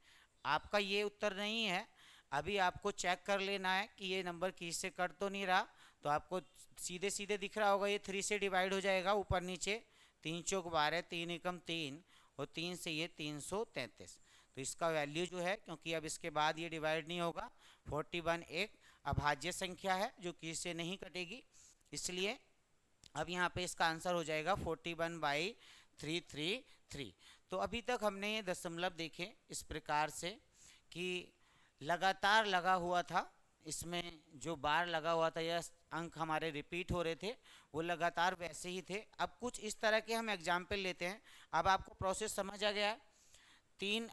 [SPEAKER 1] आपका ये उत्तर नहीं है, अभी आपको चेक कर लेना है कि ये नंबर किसी से कट तो नहीं रहा, तो आपको सीधे सीधे दिख रहा होगा, ये 3 से डिवाइड हो जाएगा ऊपर नीचे, 3 चौक 12, 3 एकम 3 और 3 से ये 333। तो इसका वैल्यू जो है, क्योंकि अब इसके बाद ये डिवाइड नहीं होगा, 41 एक अभाज्य संख्या है जो कि इससे नहीं कटेगी, इसलिए अब यहाँ पे इसका आंसर हो जाएगा 41/333। तो अभी तक हमने ये दशमलव देखे इस प्रकार से कि लगातार लगा हुआ था, इसमें जो बार लगा हुआ था या अंक हमारे रिपीट हो रहे थे वो लगातार वैसे ही थे। अब कुछ इस तरह के हम एग्जाम्पल लेते हैं। अब आपको प्रोसेस समझ आ गया है।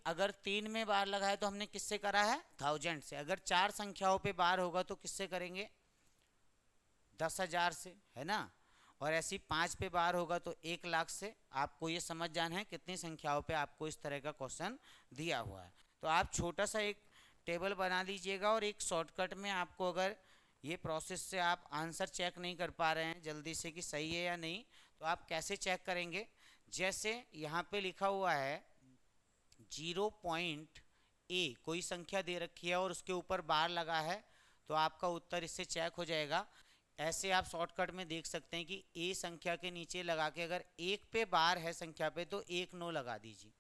[SPEAKER 1] अगर 3 में बार लगा है तो हमने किससे करा है? 1000 से। अगर 4 संख्याओं पे बार होगा तो किससे करेंगे? 10,000 से, है ना। और ऐसी 5 पे बार होगा तो 1,00,000 से। आपको ये समझ जाना है कितनी संख्याओं पे आपको इस तरह का क्वेश्चन दिया हुआ है। तो आप छोटा सा एक टेबल बना लीजिएगा और एक शॉर्टकट में आपको, अगर ये प्रोसेस से आप आंसर चेक नहीं कर पा रहे हैं जल्दी से कि सही है या नहीं, तो आप कैसे चेक करेंगे? जैसे यहाँ पे लिखा हुआ है 0.a, कोई संख्या दे रखी है और उसके ऊपर बार लगा है, तो आपका उत्तर इससे चेक हो जाएगा। ऐसे आप शॉर्टकट में देख सकते हैं कि ए संख्या के नीचे लगा के अगर 1 पे बार है संख्या पे तो 1 9 लगा दीजिए,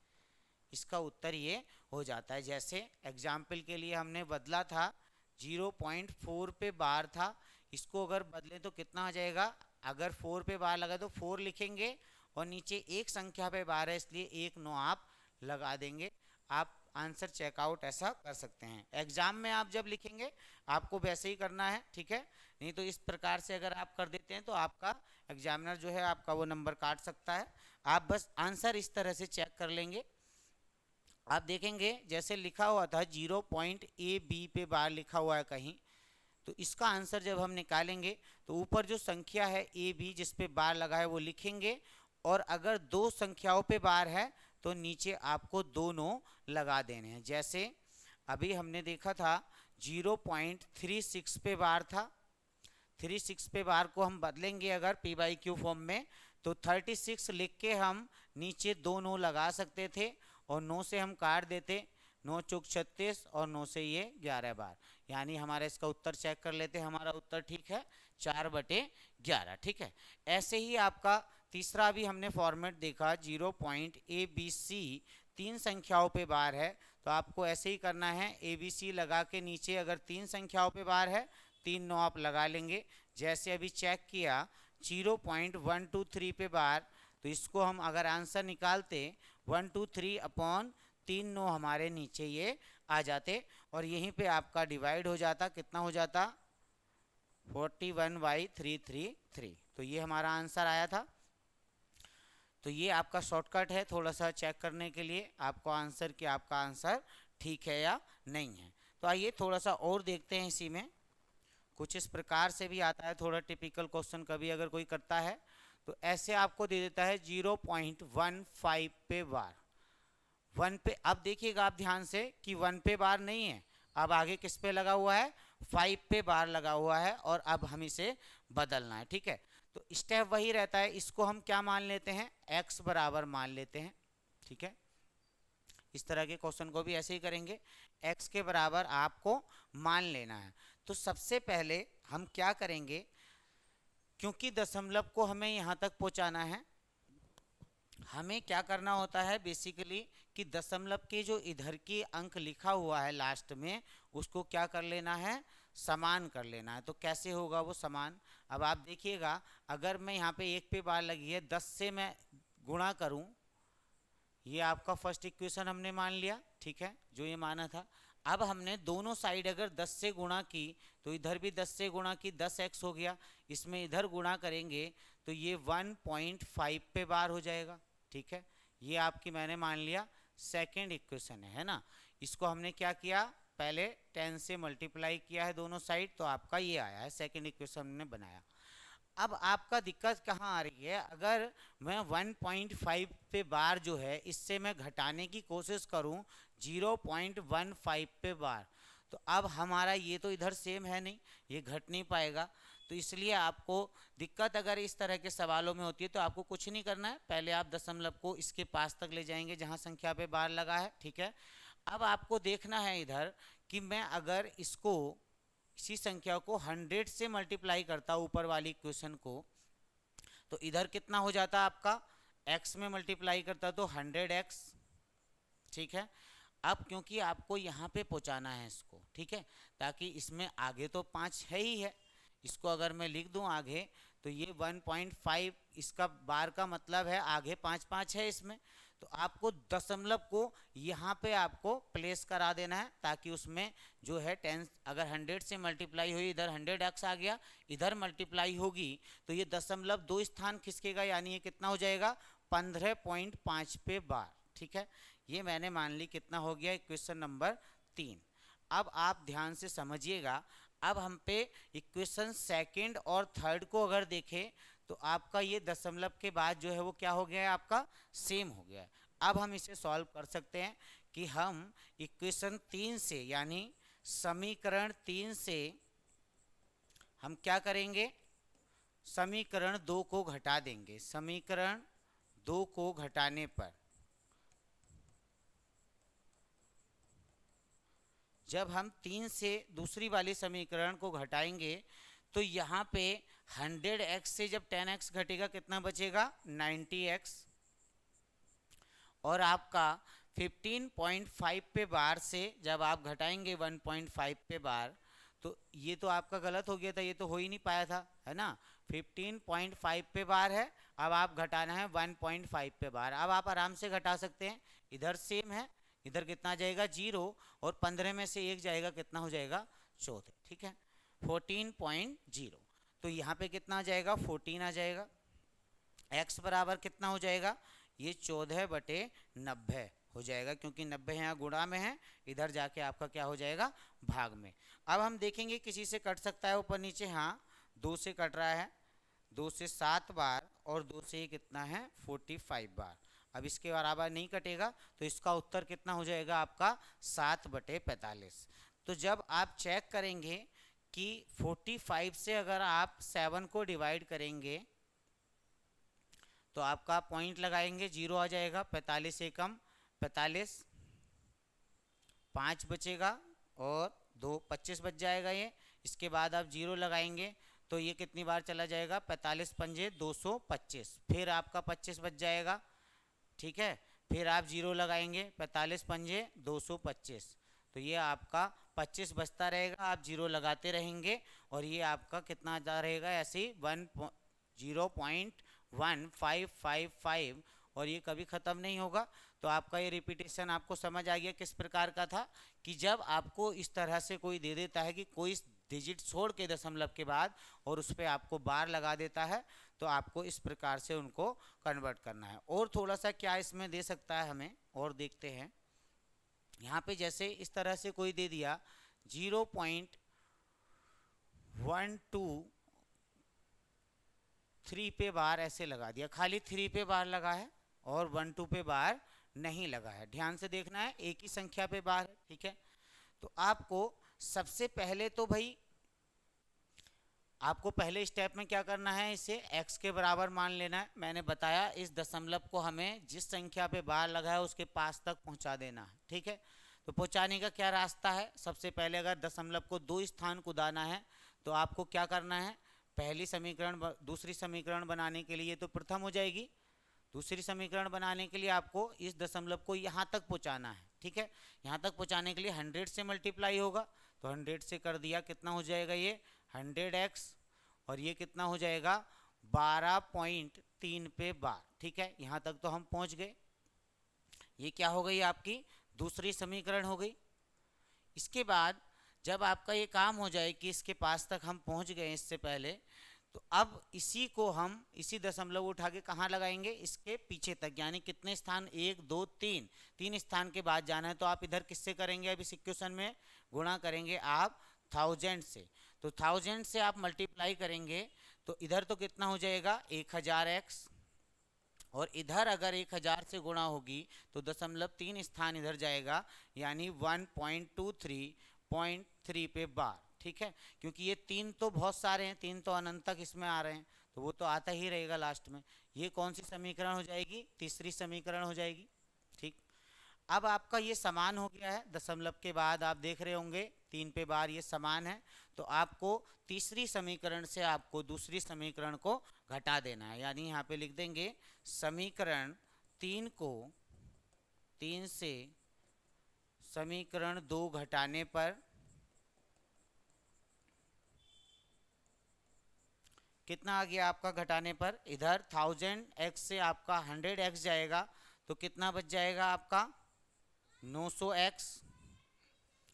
[SPEAKER 1] इसका उत्तर ये हो जाता है। जैसे एग्जाम्पल के लिए हमने बदला था 0.4 पे बार था, इसको अगर बदलें तो कितना हो जाएगा? अगर 4 पे बार लगा तो 4 लिखेंगे और नीचे एक संख्या पे बार है इसलिए 1 9 आप लगा देंगे। आप आंसर चेकआउट ऐसा कर सकते हैं। एग्जाम में आप जब लिखेंगे आपको वैसे ही करना है, ठीक है। नहीं तो इस प्रकार से अगर आप कर देते हैं तो आपका एग्जामिनर जो है आपका वो नंबर काट सकता है। आप बस आंसर इस तरह से चेक कर लेंगे। आप देखेंगे जैसे लिखा हुआ था 0.ab पे बार लिखा हुआ है कहीं, तो इसका आंसर जब हम निकालेंगे तो ऊपर जो संख्या है ए बी जिस पे बार लगा है वो लिखेंगे, और अगर 2 संख्याओं पे बार है तो नीचे आपको दोनों लगा देने हैं। जैसे अभी हमने देखा था 0.36 पे बार था, 36 पे बार को हम बदलेंगे अगर पी बाई क्यू फॉर्म में तो 36 लिख के हम नीचे 2 9 लगा सकते थे और 9 से हम काट देते, 9 चौक 36 और 9 से ये 11 बार, यानी हमारा इसका उत्तर चेक कर लेते हैं। हमारा उत्तर ठीक है 4/11, ठीक है। ऐसे ही आपका तीसरा भी हमने फॉर्मेट देखा 0.abc 3 संख्याओं पे बार है, तो आपको ऐसे ही करना है। abc लगा के नीचे अगर 3 संख्याओं पे बार है 3 9 आप लगा लेंगे। जैसे अभी चेक किया 0.123 पे बार, तो इसको हम अगर आंसर निकालते 123 अपॉन 3 9 हमारे नीचे ये आ जाते और यहीं पे आपका डिवाइड हो जाता, कितना हो जाता? 41/333। तो ये हमारा आंसर आया था। तो ये आपका शॉर्टकट है थोड़ा सा चेक करने के लिए आपको आंसर कि आपका आंसर ठीक है या नहीं है। तो आइए थोड़ा सा और देखते हैं। इसी में कुछ इस प्रकार से भी आता है, थोड़ा टिपिकल क्वेश्चन कभी अगर कोई करता है तो ऐसे आपको दे देता है 0.15 पे बार, 1 पे। अब देखिएगा आप ध्यान से कि 1 पे बार नहीं है, अब आगे किस पे लगा हुआ है? 5 पे बार लगा हुआ है और अब हम इसे बदलना है, ठीक है। तो स्टेप वही रहता है, इसको हम क्या मान लेते हैं? x बराबर मान लेते हैं, ठीक है। इस तरह के क्वेश्चन को भी ऐसे ही करेंगे, x के बराबर आपको मान लेना है। तो सबसे पहले हम क्या करेंगे, क्योंकि दशमलव को हमें यहाँ तक पहुँचाना है, हमें क्या करना होता है बेसिकली कि दशमलव के जो इधर की अंक लिखा हुआ है लास्ट में उसको क्या कर लेना है? समान कर लेना है। तो कैसे होगा वो समान? अब आप देखिएगा अगर मैं यहाँ पे 1 पे बार लगी है 10 से मैं गुणा करूँ, ये आपका फर्स्ट इक्वेशन हमने मान लिया, ठीक है, जो ये माना था। अब हमने दोनों साइड अगर 10 से गुणा की तो इधर भी 10 से गुणा की, 10x हो गया, इसमें इधर गुणा करेंगे तो ये 1.5 पे बार हो जाएगा, ठीक है। ये आपकी मैंने मान लिया सेकेंड इक्वेशन है ना। इसको हमने क्या किया? पहले 10 से मल्टीप्लाई किया है दोनों साइड, तो आपका ये आया है, सेकेंड इक्वेशन हमने बनाया। अब आपका दिक्कत कहाँ आ रही है? अगर मैं 1.5 पे बार जो है इससे मैं घटाने की कोशिश करूं 0.15 पे बार, तो अब हमारा ये तो इधर सेम है नहीं, ये घट नहीं पाएगा। तो इसलिए आपको दिक्कत अगर इस तरह के सवालों में होती है तो आपको कुछ नहीं करना है, पहले आप दशमलव को इसके पास तक ले जाएंगे जहाँ संख्या पे बार लगा है, ठीक है। अब आपको देखना है इधर कि मैं अगर इसको इसी संख्या को 100 से मल्टीप्लाई करता ऊपर वाली इक्वेशन को, तो इधर कितना हो जाता आपका, x में मल्टीप्लाई करता तो 100x। ठीक है, अब क्योंकि आपको यहाँ पे पहुँचाना है इसको, ठीक है, ताकि इसमें आगे तो 5 है ही है, इसको अगर मैं लिख दूं आगे तो ये 1.5, इसका बार का मतलब है आगे 5 5 है इसमें, तो आपको दशमलव को यहाँ पे आपको प्लेस करा देना है, ताकि उसमें जो है 10 अगर 100 से मल्टीप्लाई हुई, इधर 100x आ गया, इधर मल्टीप्लाई होगी तो ये दशमलव 2 स्थान खिसकेगा, यानी ये कितना हो जाएगा 15.5 पे बार। ठीक है, ये मैंने मान ली कितना हो गया, इक्वेशन नंबर 3। अब आप ध्यान से समझिएगा, अब हम पे इक्वेशन सेकंड और थर्ड को अगर देखें तो आपका ये दशमलव के बाद जो है वो क्या हो गया है, आपका सेम हो गया है। अब हम इसे सॉल्व कर सकते हैं कि हम इक्वेशन 3 से, यानी समीकरण 3 से हम क्या करेंगे, समीकरण 2 को घटा देंगे। समीकरण 2 को घटाने पर जब हम 3 से दूसरी वाली समीकरण को घटाएंगे तो यहाँ पे 100x से जब 10x घटेगा कितना बचेगा, 90x। और आपका 15.5 पे बार से जब आप घटाएंगे 1.5 पे बार, तो ये तो आपका गलत हो गया था, ये तो हो ही नहीं पाया था, है ना। 15.5 पे बार है, अब आप घटाना है 1.5 पे बार। अब आप आराम से घटा सकते हैं, इधर सेम है, इधर कितना जाएगा 0, और 15 में से 1 जाएगा, कितना हो जाएगा 14। ठीक है, 14.0, तो यहाँ पे कितना आ जाएगा 14 आ जाएगा। x बराबर कितना हो जाएगा, ये 14/90 हो जाएगा, क्योंकि 90 यहाँ गुणा में है, इधर जाके आपका क्या हो जाएगा भाग में। अब हम देखेंगे किसी से कट सकता है ऊपर नीचे, हाँ 2 से कट रहा है, 2 से 7 बार और 2 से ये कितना है 45 बार। अब इसके बराबर नहीं कटेगा, तो इसका उत्तर कितना हो जाएगा आपका 7/45। तो जब आप चेक करेंगे कि 45 से अगर आप 7 को डिवाइड करेंगे तो आपका पॉइंट लगाएंगे 0 आ जाएगा, 45 से कम 45, 5 बचेगा और 2 25 बच जाएगा ये। इसके बाद आप 0 लगाएंगे तो ये कितनी बार चला जाएगा, 45 पंजे 225, फिर आपका 25 बच जाएगा। ठीक है, फिर आप 0 लगाएंगे, 45 पंजे 225, तो ये आपका 25 बचता रहेगा, आप 0 लगाते रहेंगे और ये आपका कितना आता रहेगा, ऐसे ही 0.1555, और ये कभी ख़त्म नहीं होगा। तो आपका ये रिपीटेशन आपको समझ आ गया किस प्रकार का था, कि जब आपको इस तरह से कोई दे देता है कि कोई डिजिट छोड़ के दशमलव के बाद और उस पर आपको बार लगा देता है, तो आपको इस प्रकार से उनको कन्वर्ट करना है। और थोड़ा सा क्या इसमें दे सकता है हमें, और देखते हैं। यहाँ पे जैसे इस तरह से कोई दे दिया 0.123 पे बार ऐसे लगा दिया, खाली 3 पे बार लगा है और 12 पे बार नहीं लगा है। ध्यान से देखना है, एक ही संख्या पे बार है। ठीक है, तो आपको सबसे पहले तो भाई आपको पहले स्टेप में क्या करना है, इसे x के बराबर मान लेना है। मैंने बताया इस दशमलव को हमें जिस संख्या पे बार लगा है उसके पास तक पहुंचा देना है। ठीक है, तो पहुंचाने का क्या रास्ता है, सबसे पहले अगर दशमलव को 2 स्थान कुदाना है तो आपको क्या करना है, पहली समीकरण दूसरी समीकरण बनाने के लिए तो प्रथम हो जाएगी, दूसरी समीकरण बनाने के लिए आपको इस दशमलव को यहाँ तक पहुँचाना है। ठीक है, यहाँ तक पहुँचाने के लिए 100 से मल्टीप्लाई होगा, तो 100 से कर दिया, कितना हो जाएगा ये 100x, और ये कितना हो जाएगा 12.3 पे बार। ठीक है, यहाँ तक तो हम पहुँच गए। ये क्या हो गई, आपकी दूसरी समीकरण हो गई। इसके बाद जब आपका ये काम हो जाए कि इसके पास तक हम पहुँच गए इससे पहले, तो अब इसी को हम इसी दशमलव उठा के कहाँ लगाएंगे, इसके पीछे तक, यानी कितने स्थान 1 2 3, 3 स्थान के बाद जाना है। तो आप इधर किससे करेंगे, अब इस इक्वेशन में गुणा करेंगे आप 1000 से, तो 1000 से आप मल्टीप्लाई करेंगे तो इधर तो कितना हो जाएगा 1000x, और इधर अगर 1000 से गुणा होगी तो दशमलव 3 स्थान इधर जाएगा, यानी 1.23.3 पे बार। ठीक है, क्योंकि ये 3 तो बहुत सारे हैं, 3 तो अनंत तक इसमें आ रहे हैं, तो वो तो आता ही रहेगा लास्ट में। ये कौन सी समीकरण हो जाएगी, तीसरी समीकरण हो जाएगी। ठीक, अब आपका ये समान हो गया है, दशमलव के बाद आप देख रहे होंगे 3 पे बार ये समान है, तो आपको तीसरी समीकरण से आपको दूसरी समीकरण को घटा देना है। यानी यहाँ पे लिख देंगे समीकरण 3 को 3 से समीकरण 2 घटाने पर कितना आ गया आपका घटाने पर, इधर 1000x से आपका 100x जाएगा, तो कितना बच जाएगा आपका 900x।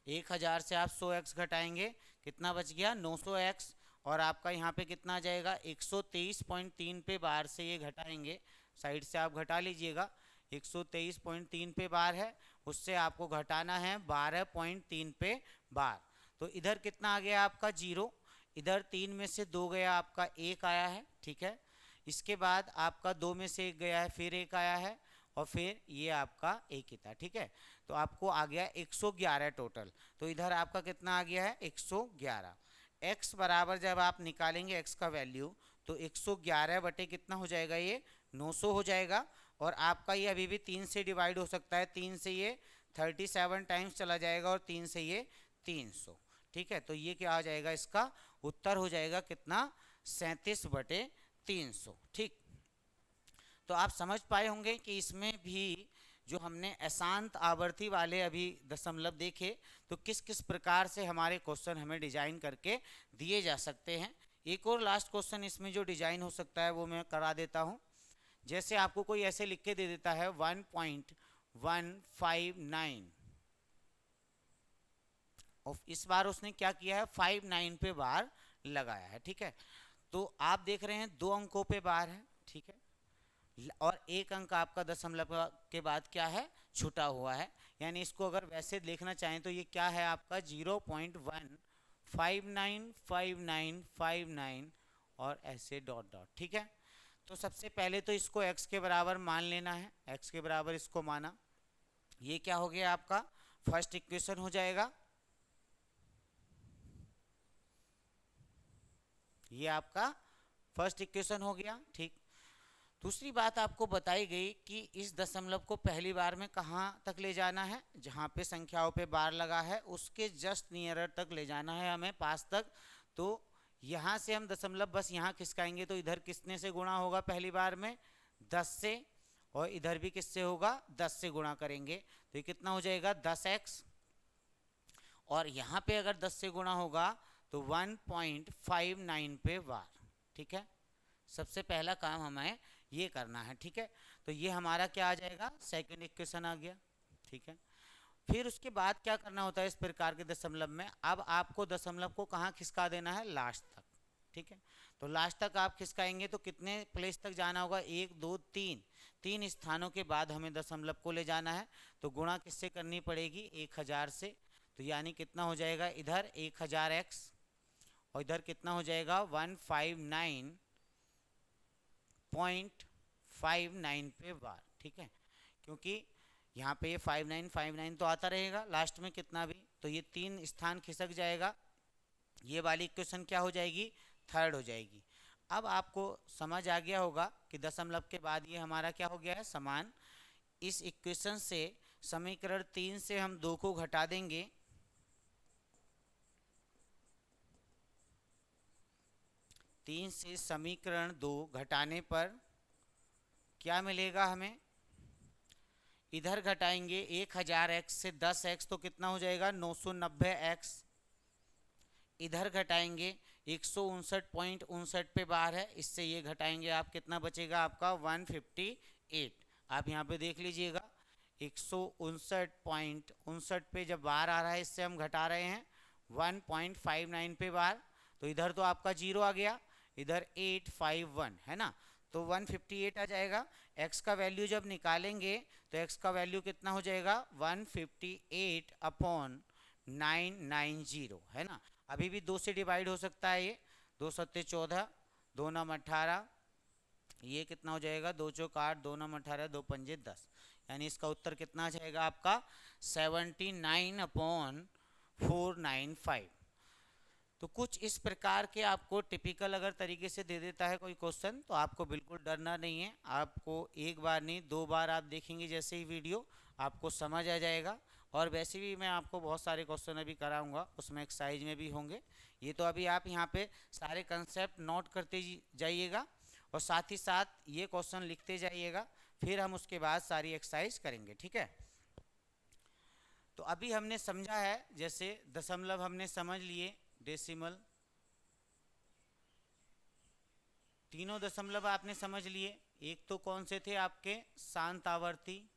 [SPEAKER 1] 1000 से आप 100x घटाएंगे, कितना बच गया 900x। और आपका यहाँ पे कितना आ जाएगा 123.3 पे बार से ये घटाएंगे, साइड से आप घटा लीजिएगा, 123.3 पे बार है, उससे आपको घटाना है 12.3 पे बार। तो इधर कितना आ गया आपका 0, इधर 3 में से 2 गया आपका 1 आया है, ठीक है। इसके बाद आपका 2 में से 1 गया है, फिर 1 आया है, और फिर ये आपका 1 ही था, ठीक है। तो आपको आ गया 111 टोटल। तो इधर आपका कितना आ गया है 111। x बराबर जब आप निकालेंगे x का वैल्यू, तो 111 बटे कितना हो जाएगा, ये 900 हो जाएगा। और आपका ये अभी भी 3 से डिवाइड हो सकता है, 3 से ये 37 टाइम्स चला जाएगा, और 3 से ये 300, ठीक है। तो ये क्या आ जाएगा, इसका उत्तर हो जाएगा कितना 37 बटे 300, ठीक। तो आप समझ पाए होंगे कि इसमें भी जो हमने अशांत आवर्ती वाले अभी दशमलव देखे, तो किस किस प्रकार से हमारे क्वेश्चन हमें डिजाइन करके दिए जा सकते हैं। एक और लास्ट क्वेश्चन इसमें जो डिजाइन हो सकता है वो मैं करा देता हूँ। जैसे आपको कोई ऐसे लिख के दे देता है 1.159, और इस बार उसने क्या किया है 59 पे बार लगाया है, ठीक है। तो आप देख रहे हैं 2 अंकों पे बार है, ठीक है, और 1 अंक आपका दशमलव के बाद क्या है छुटा हुआ है। यानी इसको अगर वैसे देखना चाहें तो ये क्या है आपका 0.1595959 और ऐसे डॉट डॉट, ठीक है। तो सबसे पहले तो इसको x के बराबर मान लेना है, x के बराबर इसको माना, ये क्या हो गया आपका फर्स्ट इक्वेशन हो जाएगा, ये आपका फर्स्ट इक्वेशन हो गया, ठीक। दूसरी बात आपको बताई गई कि इस दशमलव को पहली बार में कहाँ तक ले जाना है, जहाँ पे संख्याओं पे बार लगा है उसके जस्ट नियरर तक ले जाना है हमें, पास तक। तो यहाँ से हम दशमलव बस यहाँ खिसकाएंगे, तो इधर किसने से गुणा होगा पहली बार में 10 से, और इधर भी किससे होगा 10 से गुणा करेंगे, तो ये कितना हो जाएगा 10x। और यहाँ पे अगर 10 से गुणा होगा तो 1.59 पे बार, ठीक है। सबसे पहला काम हमें ये करना है, ठीक है। तो ये हमारा क्या आ जाएगा सेकंड इक्वेशन आ गया, ठीक है। फिर उसके बाद क्या करना होता है इस प्रकार के दशमलव में, अब आपको दशमलव को कहाँ खिसका देना है लास्ट तक, ठीक है। तो लास्ट तक आप खिसकाएंगे तो कितने प्लेस तक जाना होगा 1 2 3 स्थानों के बाद हमें दशमलव को ले जाना है। तो गुणा किससे करनी पड़ेगी 1000 से, तो यानी कितना हो जाएगा इधर 1000x, और इधर कितना हो जाएगा 159.59 पे बार, ठीक है। क्योंकि यहाँ पे ये 5959 तो आता रहेगा लास्ट में कितना भी, तो ये 3 स्थान खिसक जाएगा, ये वाली इक्वेशन क्या हो जाएगी थर्ड हो जाएगी। अब आपको समझ आ गया होगा कि दशमलव के बाद ये हमारा क्या हो गया है समान। इस इक्वेशन से समीकरण 3 से हम 2 को घटा देंगे, तीन से समीकरण 2 घटाने पर क्या मिलेगा हमें, इधर घटाएंगे 1000x से 10x तो कितना हो जाएगा 990x, इधर घटाएंगे 159.59 पे बार है, इससे ये घटाएंगे आप कितना बचेगा आपका 158। आप यहाँ पे देख लीजिएगा 159.59 पे जब बार आ रहा है इससे हम घटा रहे हैं 1.59 पे बार, तो इधर तो आपका 0 आ गया, इधर 851 है ना, तो 158 आ जाएगा। x का वैल्यू जब निकालेंगे तो x का वैल्यू कितना हो जाएगा 158/990 है ना। अभी भी 2 से डिवाइड हो सकता है, ये 2 सत्ते 14, 2 नम 18, ये कितना हो जाएगा 2 चौक 8, 2 नम 18, 2 पंजे 10, यानी इसका उत्तर कितना आ जाएगा आपका 79/495। तो कुछ इस प्रकार के आपको टिपिकल अगर तरीके से दे देता है कोई क्वेश्चन तो आपको बिल्कुल डरना नहीं है, आपको एक बार नहीं 2 बार आप देखेंगे जैसे ही वीडियो आपको समझ आ जाएगा और वैसे भी मैं आपको बहुत सारे क्वेश्चन अभी कराऊंगा, उसमें एक्सरसाइज में भी होंगे। ये तो अभी आप यहाँ पे सारे कंसेप्ट नोट करते जाइएगा और साथ ही साथ ये क्वेश्चन लिखते जाइएगा, फिर हम उसके बाद सारी एक्सरसाइज करेंगे, ठीक है। तो अभी हमने समझा है, जैसे दशमलव हमने समझ लिए, डेसिमल, तीनों दशमलव आपने समझ लिए। एक तो कौन से थे आपके, शांत आवर्ती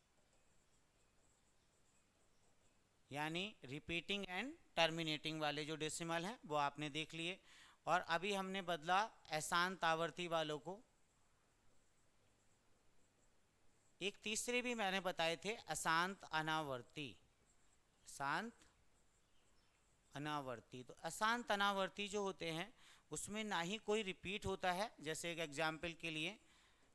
[SPEAKER 1] यानी रिपीटिंग एंड टर्मिनेटिंग वाले जो डेसिमल हैं वो आपने देख लिए। और अभी हमने बदला अशांत आवर्ती वालों को। एक तीसरे भी मैंने बताए थे, अशांत अनावर्ती, शांत अनावर्ती। तो अशांत अनावर्ती जो होते हैं उसमें ना ही कोई रिपीट होता है, जैसे एक एग्जाम्पल के लिए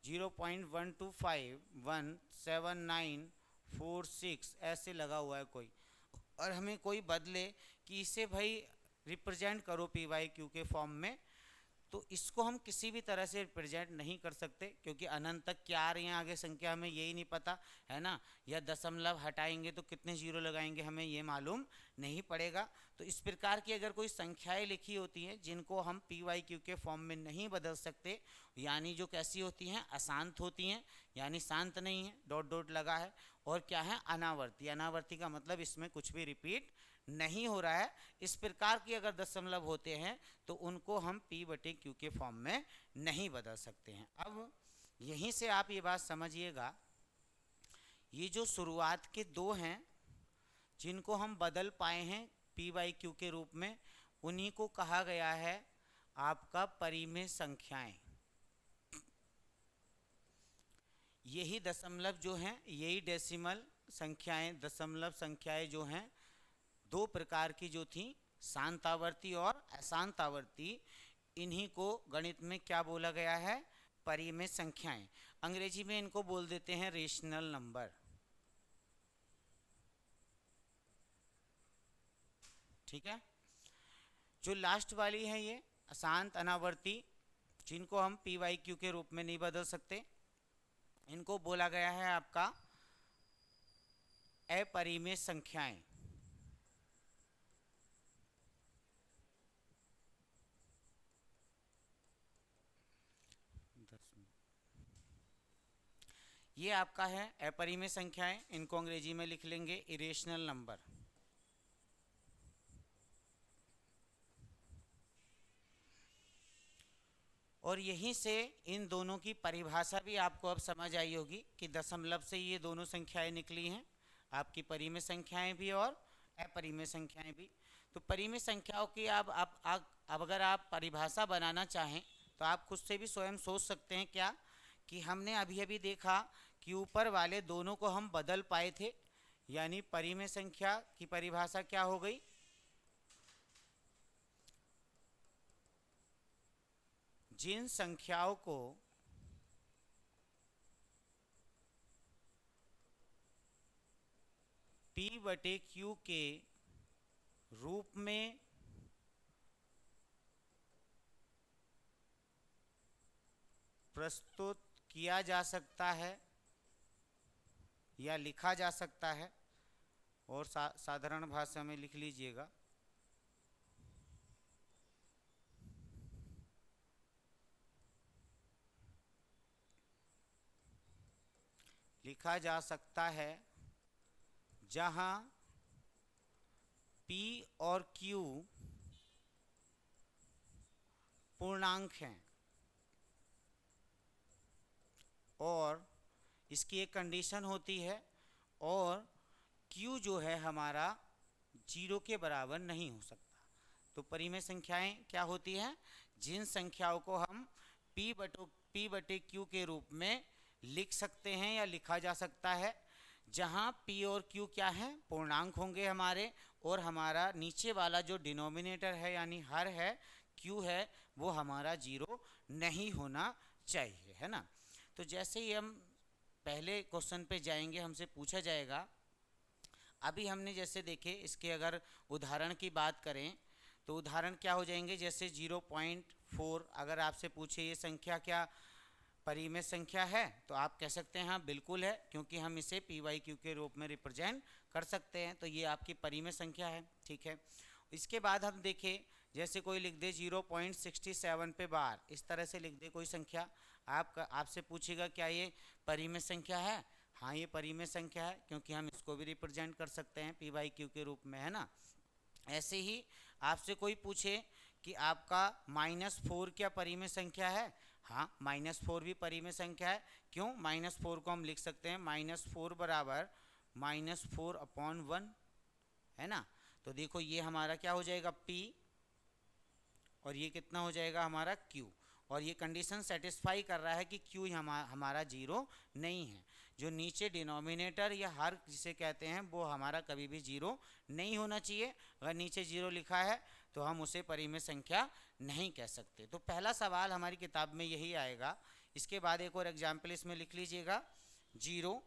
[SPEAKER 1] 0.1251796 ऐसे लगा हुआ है कोई, और हमें कोई बदले कि इसे भाई रिप्रेजेंट करो पी वाई क्यू के फॉर्म में, तो इसको हम किसी भी तरह से रिप्रेजेंट नहीं कर सकते, क्योंकि अनंत तक क्या आ रही है आगे संख्या हमें यही नहीं पता है ना, या दशमलव हटाएंगे तो कितने जीरो लगाएंगे हमें ये मालूम नहीं पड़ेगा। तो इस प्रकार की अगर कोई संख्याएं लिखी होती हैं जिनको हम पी वाई क्यू के फॉर्म में नहीं बदल सकते, यानी जो कैसी होती हैं, अशांत होती हैं, यानी शांत नहीं है, डॉट डॉट लगा है, और क्या है, अनावर्ती। अनावर्ती का मतलब इसमें कुछ भी रिपीट नहीं हो रहा है। इस प्रकार की अगर दशमलव होते हैं तो उनको हम p बटे q के फॉर्म में नहीं बदल सकते हैं। अब यहीं से आप ये बात समझिएगा, ये जो शुरुआत के दो हैं जिनको हम बदल पाए हैं p बाई क्यू के रूप में, उन्हीं को कहा गया है आपका परिमेय संख्याएं। यही दशमलव जो हैं, यही डेसिमल संख्याएं, दशमलव संख्याएं जो हैं, दो प्रकार की जो थी, शांत आवर्ती और अशांत आवर्ती, इन्हीं को गणित में क्या बोला गया है, परिमेय संख्याएं। अंग्रेजी में इनको बोल देते हैं रेशनल नंबर, ठीक है। जो लास्ट वाली है ये अशांत अनावर्ती, जिनको हम पी वाई क्यू के रूप में नहीं बदल सकते, इनको बोला गया है आपका अपरिमेय संख्याएं। ये आपका है अपरिमेय संख्याएं, इनको अंग्रेजी में लिख लेंगे इरेशनल नंबर। और यहीं से इन दोनों की परिभाषा भी आपको अब समझ आई होगी कि दशमलव से ये दोनों संख्याएं निकली हैं, आपकी परिमेय संख्याएं भी और अपरिमेय संख्याएं भी। तो परिमेय संख्याओं की अब अगर आप परिभाषा बनाना चाहें तो आप खुद से भी स्वयं सोच सकते हैं क्या, कि हमने अभी अभी देखा कि ऊपर वाले दोनों को हम बदल पाए थे, यानी परिमेय संख्या की परिभाषा क्या हो गई, जिन संख्याओं को p बटे q के रूप में प्रस्तुत किया जा सकता है या लिखा जा सकता है, और साधारण भाषा में लिख लीजिएगा, लिखा जा सकता है जहां p और q पूर्णांक हैं, और इसकी एक कंडीशन होती है, और q जो है हमारा 0 के बराबर नहीं हो सकता। तो परिमेय संख्याएं क्या होती हैं, जिन संख्याओं को हम p बटे q के रूप में लिख सकते हैं या लिखा जा सकता है, जहां p और q क्या है, पूर्णांक होंगे हमारे, और हमारा नीचे वाला जो डिनोमिनेटर है यानी हर है, q है, वो हमारा 0 नहीं होना चाहिए, है ना। तो जैसे ही हम पहले क्वेश्चन पे जाएंगे, हमसे पूछा जाएगा, अभी हमने जैसे देखे, इसके अगर उदाहरण की बात करें तो उदाहरण क्या हो जाएंगे, जैसे 0.4, अगर आपसे पूछे ये संख्या क्या परिमेय संख्या है, तो आप कह सकते हैं हाँ बिल्कुल है, क्योंकि हम इसे पी वाई क्यू के रूप में रिप्रेजेंट कर सकते हैं, तो ये आपकी परिमेय संख्या है। ठीक है, इसके बाद हम देखें, जैसे कोई लिख दे 0.67 पे बार, इस तरह से लिख दे कोई संख्या, आपसे पूछेगा क्या ये परिमेय संख्या है? हाँ ये परिमेय संख्या है, क्योंकि हम इसको भी रिप्रेजेंट कर सकते हैं पी वाई क्यू के रूप में, है ना। ऐसे ही आपसे कोई पूछे कि आपका -4 क्या परिमेय संख्या है? हाँ -4 भी परिमेय संख्या है। क्यों? -4 को हम लिख सकते हैं -4 बराबर -4/1, है ना। तो देखो ये हमारा क्या हो जाएगा P, और ये कितना हो जाएगा हमारा Q, और ये कंडीशन सेटिस्फाई कर रहा है कि Q हमारा 0 नहीं है। जो नीचे डिनोमिनेटर या हर जिसे कहते हैं वो हमारा कभी भी 0 नहीं होना चाहिए। अगर नीचे 0 लिखा है तो हम उसे परिमेय संख्या नहीं कह सकते। तो पहला सवाल हमारी किताब में यही आएगा। इसके बाद एक और एग्जाम्पल इसमें लिख लीजिएगा। जीरो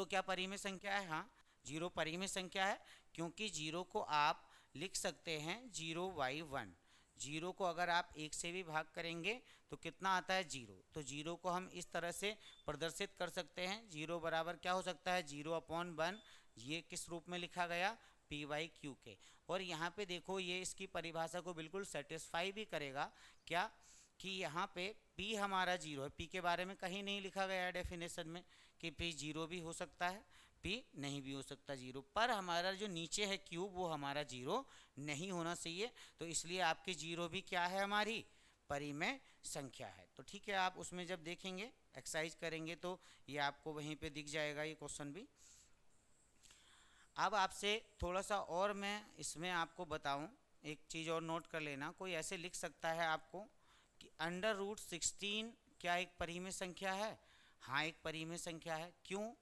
[SPEAKER 1] क्या परिमेय संख्या है? हाँ 0 परिमेय संख्या है, क्योंकि 0 को आप लिख सकते हैं 0/1। 0 को अगर आप 1 से भी भाग करेंगे तो कितना आता है? 0। तो 0 को हम इस तरह से प्रदर्शित कर सकते हैं। 0 बराबर क्या हो सकता है? 0/1। ये किस रूप में लिखा गया? पी वाई क्यू के। और यहाँ पे देखो ये इसकी परिभाषा को बिल्कुल सेटिस्फाई भी करेगा। क्या? कि यहाँ पे P हमारा 0 है। P के बारे में कहीं नहीं लिखा गया है डेफिनेशन में कि P 0 भी हो सकता है, P नहीं भी हो सकता 0, पर हमारा जो नीचे है Q वो हमारा 0 नहीं होना चाहिए। तो इसलिए आपकी 0 भी क्या है? हमारी परिमेय संख्या है। तो ठीक है, आप उसमें जब देखेंगे एक्सरसाइज करेंगे तो ये आपको वहीं पे दिख जाएगा ये क्वेश्चन भी। अब आपसे थोड़ा सा और मैं इसमें आपको बताऊं, एक चीज़ और नोट कर लेना। कोई ऐसे लिख सकता है आपको कि √16 क्या एक परिमेय संख्या है? हाँ एक परिमेय संख्या है। क्यों?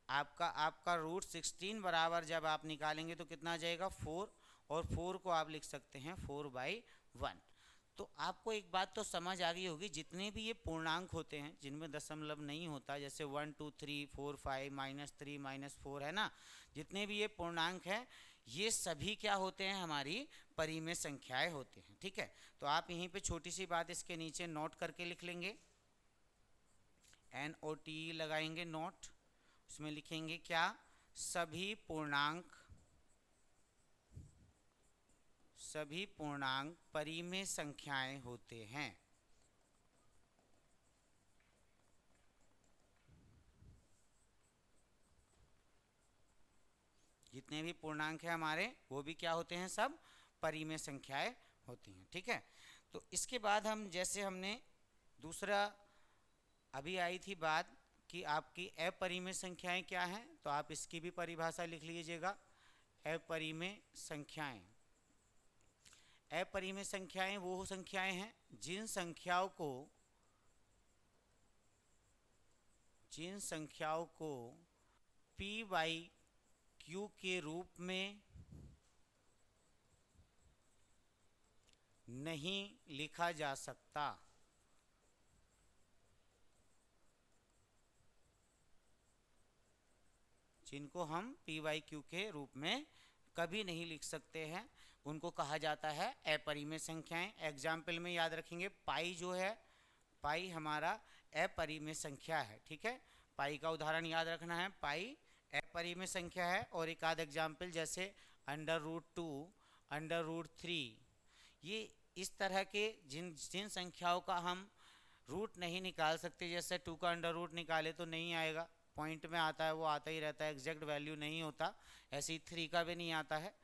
[SPEAKER 1] आपका √16 बराबर जब आप निकालेंगे तो कितना आ जाएगा? 4, और 4 को आप लिख सकते हैं 4/1। तो आपको एक बात तो समझ आ गई होगी, जितने भी ये पूर्णांक होते हैं जिनमें दशमलव नहीं होता, जैसे 1 2 3 4 5 -3 -4, है ना, जितने भी ये पूर्णांक हैं ये सभी क्या होते हैं? हमारी परिमेय संख्याएं होते हैं। ठीक है, तो आप यहीं पे छोटी सी बात इसके नीचे नोट करके लिख लेंगे, NOT लगाएंगे नोट। उसमें लिखेंगे क्या? सभी पूर्णांक परिमेय संख्याएं होते हैं। जितने भी पूर्णांक हैं हमारे वो भी क्या होते हैं? सब परिमेय संख्याएं होती हैं। ठीक है, तो इसके बाद हम जैसे हमने दूसरा अभी आई थी बात कि आपकी अपरिमेय संख्याएं क्या हैं, तो आप इसकी भी परिभाषा लिख लीजिएगा। अपरिमेय संख्याएं, अपरिमेय संख्याएं वो संख्याएं हैं जिन संख्याओं को पी वाई क्यू के रूप में नहीं लिखा जा सकता। जिनको हम पी वाई क्यू के रूप में कभी नहीं लिख सकते हैं उनको कहा जाता है अपरिमेय संख्याएं। एग्जाम्पल में याद रखेंगे, पाई जो है, पाई हमारा अपरिमेय संख्या है। ठीक है, पाई का उदाहरण याद रखना है, पाई अपरिमेय संख्या है। और एक आध एग्जाम्पल जैसे √2, √3, ये इस तरह के जिन जिन संख्याओं का हम रूट नहीं निकाल सकते, जैसे 2 का अंडर रूट निकाले तो नहीं आएगा, पॉइंट में आता है, वो आता ही रहता है, एग्जैक्ट वैल्यू नहीं होता। ऐसे ही 3 का भी नहीं आता है।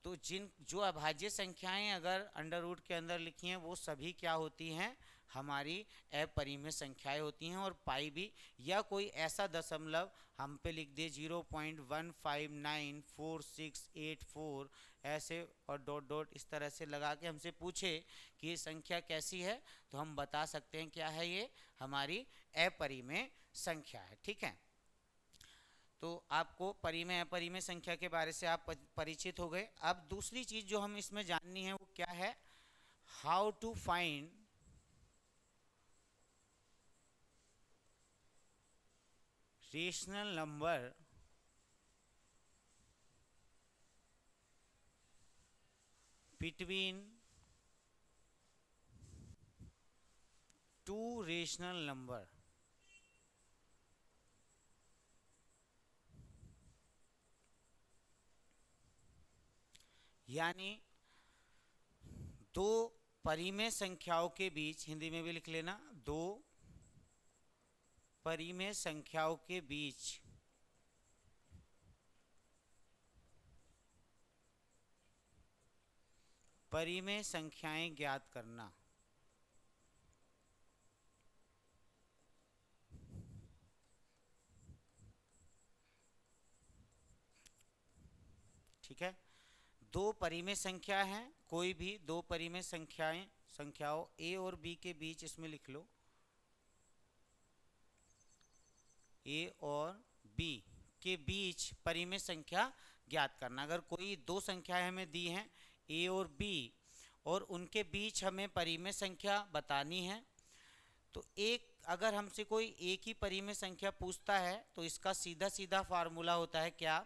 [SPEAKER 1] तो जो अभाज्य संख्याएं अगर अंडर रूट के अंदर लिखी हैं वो सभी क्या होती हैं? हमारी अपरिमेय संख्याएं होती हैं। और पाई भी, या कोई ऐसा दशमलव हम पे लिख दे 0.1594684 ऐसे, और डॉट डॉट इस तरह से लगा के हमसे पूछे कि ये संख्या कैसी है, तो हम बता सकते हैं क्या है? ये हमारी अपरिमेय संख्या है। ठीक है, तो आपको परिमेय अपरिमेय संख्या के बारे से आप परिचित हो गए। अब दूसरी चीज जो हम इसमें जाननी है वो क्या है? How to find rational number between two rational number, यानी दो परिमेय संख्याओं के बीच, हिंदी में भी लिख लेना, दो परिमेय संख्याओं के बीच परिमेय संख्याएं ज्ञात करना। ठीक है, दो परिमेय संख्या हैं, कोई भी दो परिमेय संख्याओं ए और बी के बीच, इसमें लिख लो ए और बी के बीच परिमेय संख्या ज्ञात करना। अगर कोई दो संख्याएं हमें दी हैं ए और बी और उनके बीच हमें परिमेय संख्या बतानी है, तो एक अगर हमसे कोई एक ही परिमेय संख्या पूछता है तो इसका सीधा सीधा फार्मूला होता है क्या,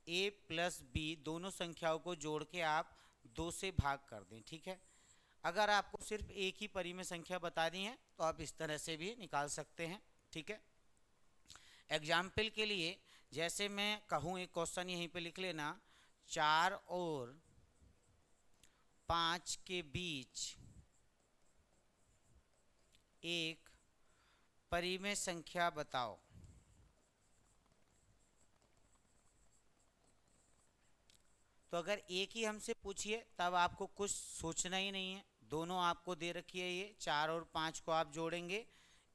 [SPEAKER 1] ए प्लस बी, दोनों संख्याओं को जोड़ के आप दो से भाग कर दें। ठीक है, अगर आपको सिर्फ एक ही परिमेय संख्या बतानी है तो आप इस तरह से भी निकाल सकते हैं। ठीक है, एग्जाम्पल के लिए जैसे मैं कहूँ, एक क्वेश्चन यहीं पे लिख लेना, 4 और 5 के बीच एक परिमेय संख्या बताओ। तो अगर एक ही हमसे पूछिए तब आपको कुछ सोचना ही नहीं है, दोनों आपको दे रखी है, ये 4 और 5 को आप जोड़ेंगे,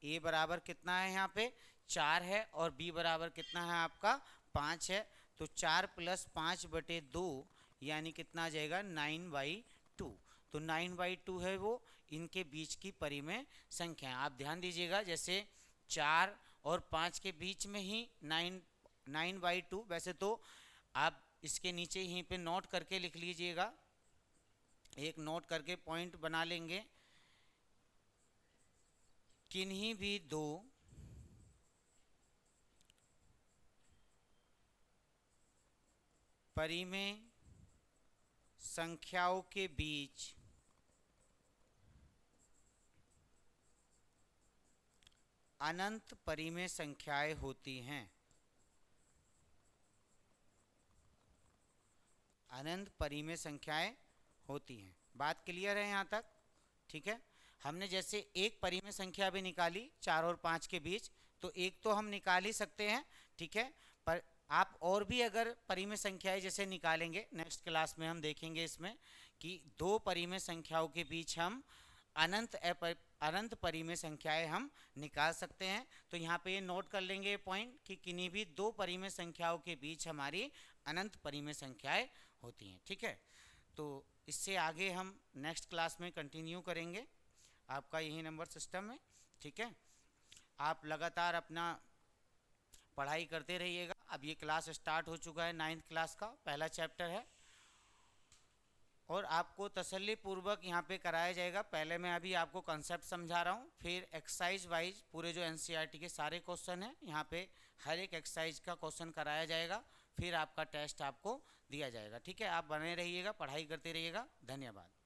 [SPEAKER 1] ए बराबर कितना है यहाँ पे 4 है और बी बराबर कितना है आपका 5 है, तो 4 + 5/2 यानी कितना आ जाएगा 9/2। तो 9/2 है वो इनके बीच की परिमेय संख्या है। आप ध्यान दीजिएगा, जैसे 4 और 5 के बीच में ही 9/2, वैसे तो आप इसके नीचे यहीं पे नोट करके लिख लीजिएगा, एक नोट करके पॉइंट बना लेंगे, किन्हीं भी दो परिमेय संख्याओं के बीच अनंत परिमेय संख्याएं होती हैं। अनंत परिमेय संख्याएं होती हैं। बात क्लियर है यहाँ तक? ठीक है, हमने जैसे एक परिमेय संख्या भी निकाली 4 और 5 के बीच, तो एक तो हम निकाल ही सकते हैं। ठीक है, पर आप और भी अगर परिमेय संख्याएं जैसे निकालेंगे, नेक्स्ट क्लास में हम देखेंगे इसमें कि दो परिमेय संख्याओं के बीच हम अनंत परिमेय संख्याएं हम निकाल सकते हैं। तो यहाँ पे ये नोट कर लेंगे पॉइंट कि किन्हीं भी दो परिमेय संख्याओं के बीच हमारी अनंत परिमेय संख्याएं होती हैं। ठीक है, तो इससे आगे हम नेक्स्ट क्लास में कंटिन्यू करेंगे, आपका यही नंबर सिस्टम है। ठीक है, आप लगातार अपना पढ़ाई करते रहिएगा। अब ये क्लास स्टार्ट हो चुका है, 9th क्लास का पहला चैप्टर है और आपको तसल्ली पूर्वक यहाँ पे कराया जाएगा। पहले मैं अभी आपको कंसेप्ट समझा रहा हूँ, फिर एक्सरसाइज वाइज पूरे जो एनसीईआरटी के सारे क्वेश्चन हैं यहाँ पे हर एक एक्सरसाइज का क्वेश्चन कराया जाएगा, फिर आपका टेस्ट आपको दिया जाएगा। ठीक है, आप बने रहिएगा, पढ़ाई करते रहिएगा। धन्यवाद।